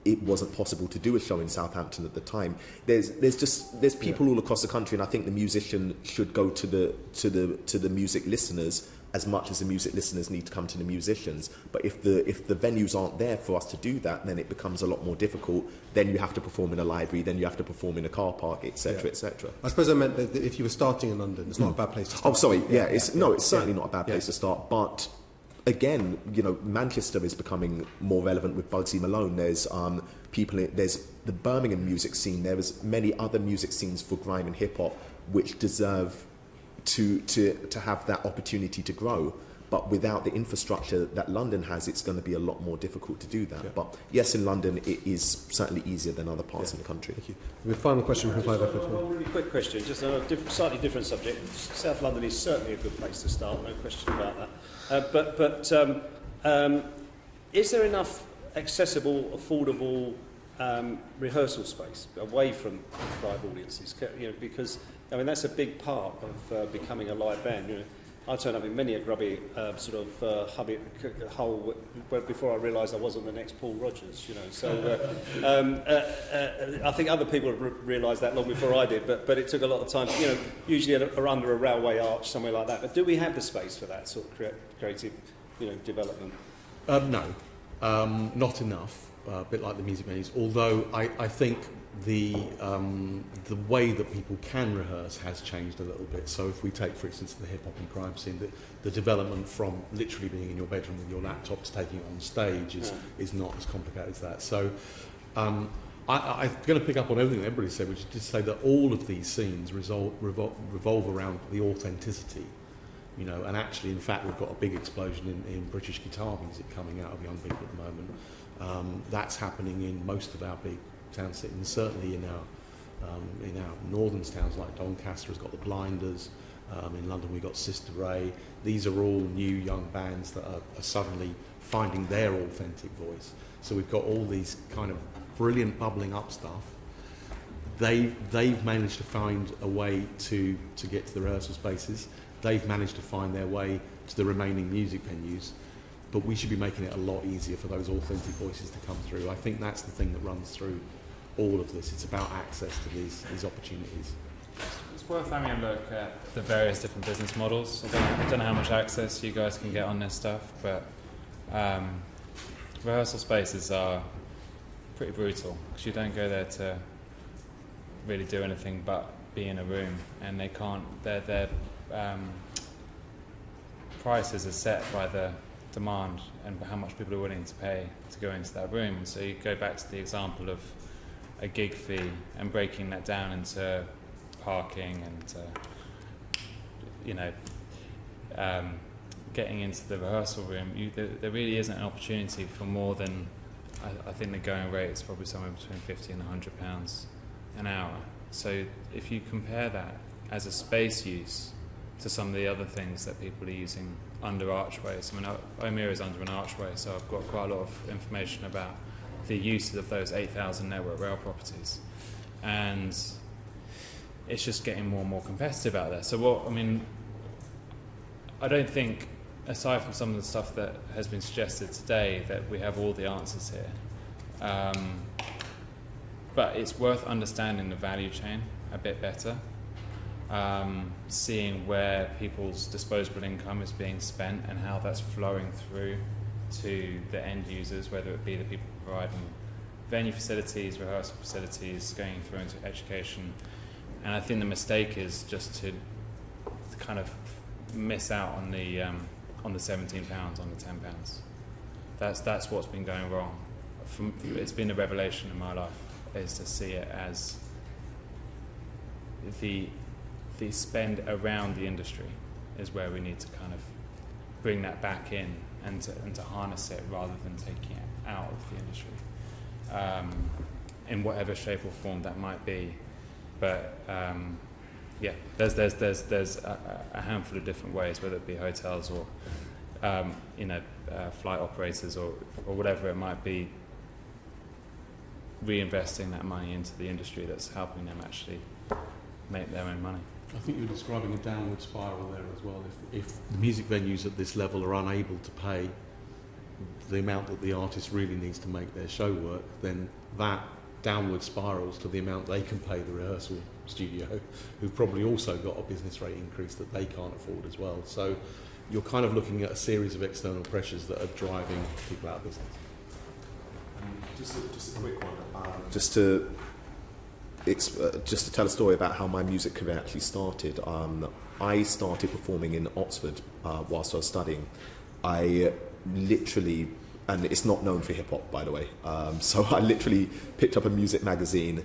it wasn't possible to do a show in Southampton at the time. There's people all across the country, and I think the musician should go to the music listeners as much as the music listeners need to come to the musicians. But if the venues aren't there for us to do that, then it becomes a lot more difficult. Then you have to perform in a library, then you have to perform in a car park, etc., etc.
I suppose I meant that if you were starting in London, it's not a bad place to start.
Oh, sorry, it's certainly not a bad place to start, but again, you know, Manchester is becoming more relevant with Bugsy Malone. There's there's the Birmingham music scene. There's many other music scenes for grime and hip hop which deserve to have that opportunity to grow. But without the infrastructure that London has, it's going to be a lot more difficult to do that. Yeah. But yes, in London, it is certainly easier than other parts of the country.
Thank you. The final question from Clive Effort.
One really quick question, just on a slightly different subject. South London is certainly a good place to start, no question about that. Is there enough accessible, affordable rehearsal space away from live audiences? You know, because I mean that's a big part of becoming a live band. You know, I turned up in many a grubby hole before I realised I wasn't the next Paul Rodgers. You know, so I think other people have realised that long before I did. But it took a lot of time. You know, usually or under a railway arch somewhere like that. But do we have the space for that sort of creative, you know, development?
No, not enough. A bit like the music venues. Although I think the way that people can rehearse has changed a little bit. So if we take, for instance, the hip hop and grime scene, the development from literally being in your bedroom with your laptop to taking it on stage is not as complicated as that. So I'm going to pick up on everything that everybody said, which is to say that all of these scenes revolve around the authenticity. You know, and actually, in fact, we've got a big explosion in British guitar music coming out of young people at the moment. That's happening in most of our big town cities, and certainly in our northern towns like Doncaster has got the Blinders. In London we've got Sister Ray. These are all new young bands that are suddenly finding their authentic voice. So we've got all these kind of brilliant bubbling up stuff. They've managed to find a way to get to the rehearsal spaces. They've managed to find their way to the remaining music venues. But we should be making it a lot easier for those authentic voices to come through. I think that's the thing that runs through all of this. It's about access to these opportunities.
It's worth having a look at the various different business models. I don't know how much access you guys can get on this stuff, but rehearsal spaces are pretty brutal because you don't go there to really do anything but be in a room, and they can't. Their prices are set by the demand and how much people are willing to pay to go into that room. So you go back to the example of a gig fee and breaking that down into parking and getting into the rehearsal room. There really isn't an opportunity for more than I think the going rate is probably somewhere between £50 and £100 an hour. So if you compare that as a space use to some of the other things that people are using under archways. I mean, Omeara is under an archway, so I've got quite a lot of information about the use of those 8,000 Network Rail properties. and it's just getting more and more competitive out there. So I don't think, aside from some of the stuff that has been suggested today, that we have all the answers here. But it's worth understanding the value chain a bit better, seeing where people's disposable income is being spent and how that's flowing through to the end users, whether it be the people providing venue facilities, rehearsal facilities, going through into education. And I think the mistake is just to kind of miss out on the £17, on the £10. That's what's been going wrong. It's been a revelation in my life, is to see it as the spend around the industry is where we need to kind of bring that back in and to harness it rather than taking it out of the industry, in whatever shape or form that might be. But there's a handful of different ways, whether it be hotels or flight operators or whatever it might be, reinvesting that money into the industry that's helping them actually make their own money.
I think you're describing a downward spiral there as well. If the music venues at this level are unable to pay the amount that the artist really needs to make their show work, then that downward spirals to the amount they can pay the rehearsal studio, who've probably also got a business rate increase that they can't afford as well. So you're kind of looking at a series of external pressures that are driving people out of business.
Just a quick one. Just to tell a story about how my music career actually started. I started performing in Oxford whilst I was studying. I literally, and it's not known for hip hop, by the way. So I literally picked up a music magazine,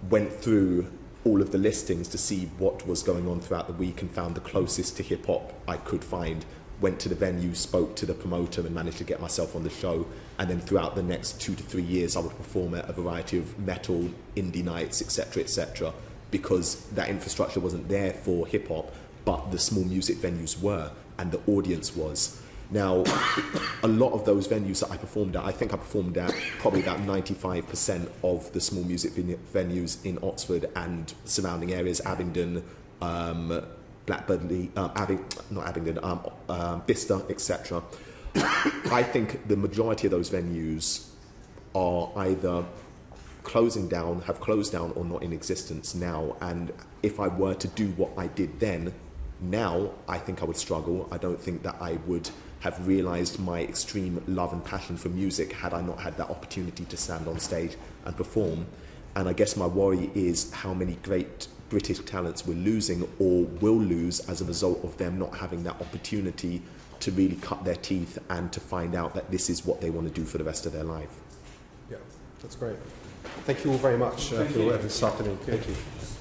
went through all of the listings to see what was going on throughout the week, and found the closest to hip hop I could find. Went to the venue, spoke to the promoter, and managed to get myself on the show. And then throughout the next 2 to 3 years, I would perform at a variety of metal, indie nights, etc., because that infrastructure wasn't there for hip hop, but the small music venues were, and the audience was. Now, a lot of those venues that I performed at, I think I performed at probably about 95% of the small music venues in Oxford and surrounding areas, Abingdon, Blackburnley, Bicester, etc. I think the majority of those venues are either closing down, have closed down, or not in existence now. And if I were to do what I did then, now I think I would struggle. I don't think that I would have realised my extreme love and passion for music had I not had that opportunity to stand on stage and perform. And I guess my worry is how many great British talents we're losing or will lose as a result of them not having that opportunity to really cut their teeth and to find out that this is what they want to do for the rest of their life.
Yeah, that's great. Thank you all very much for your evidence this afternoon. Thank you.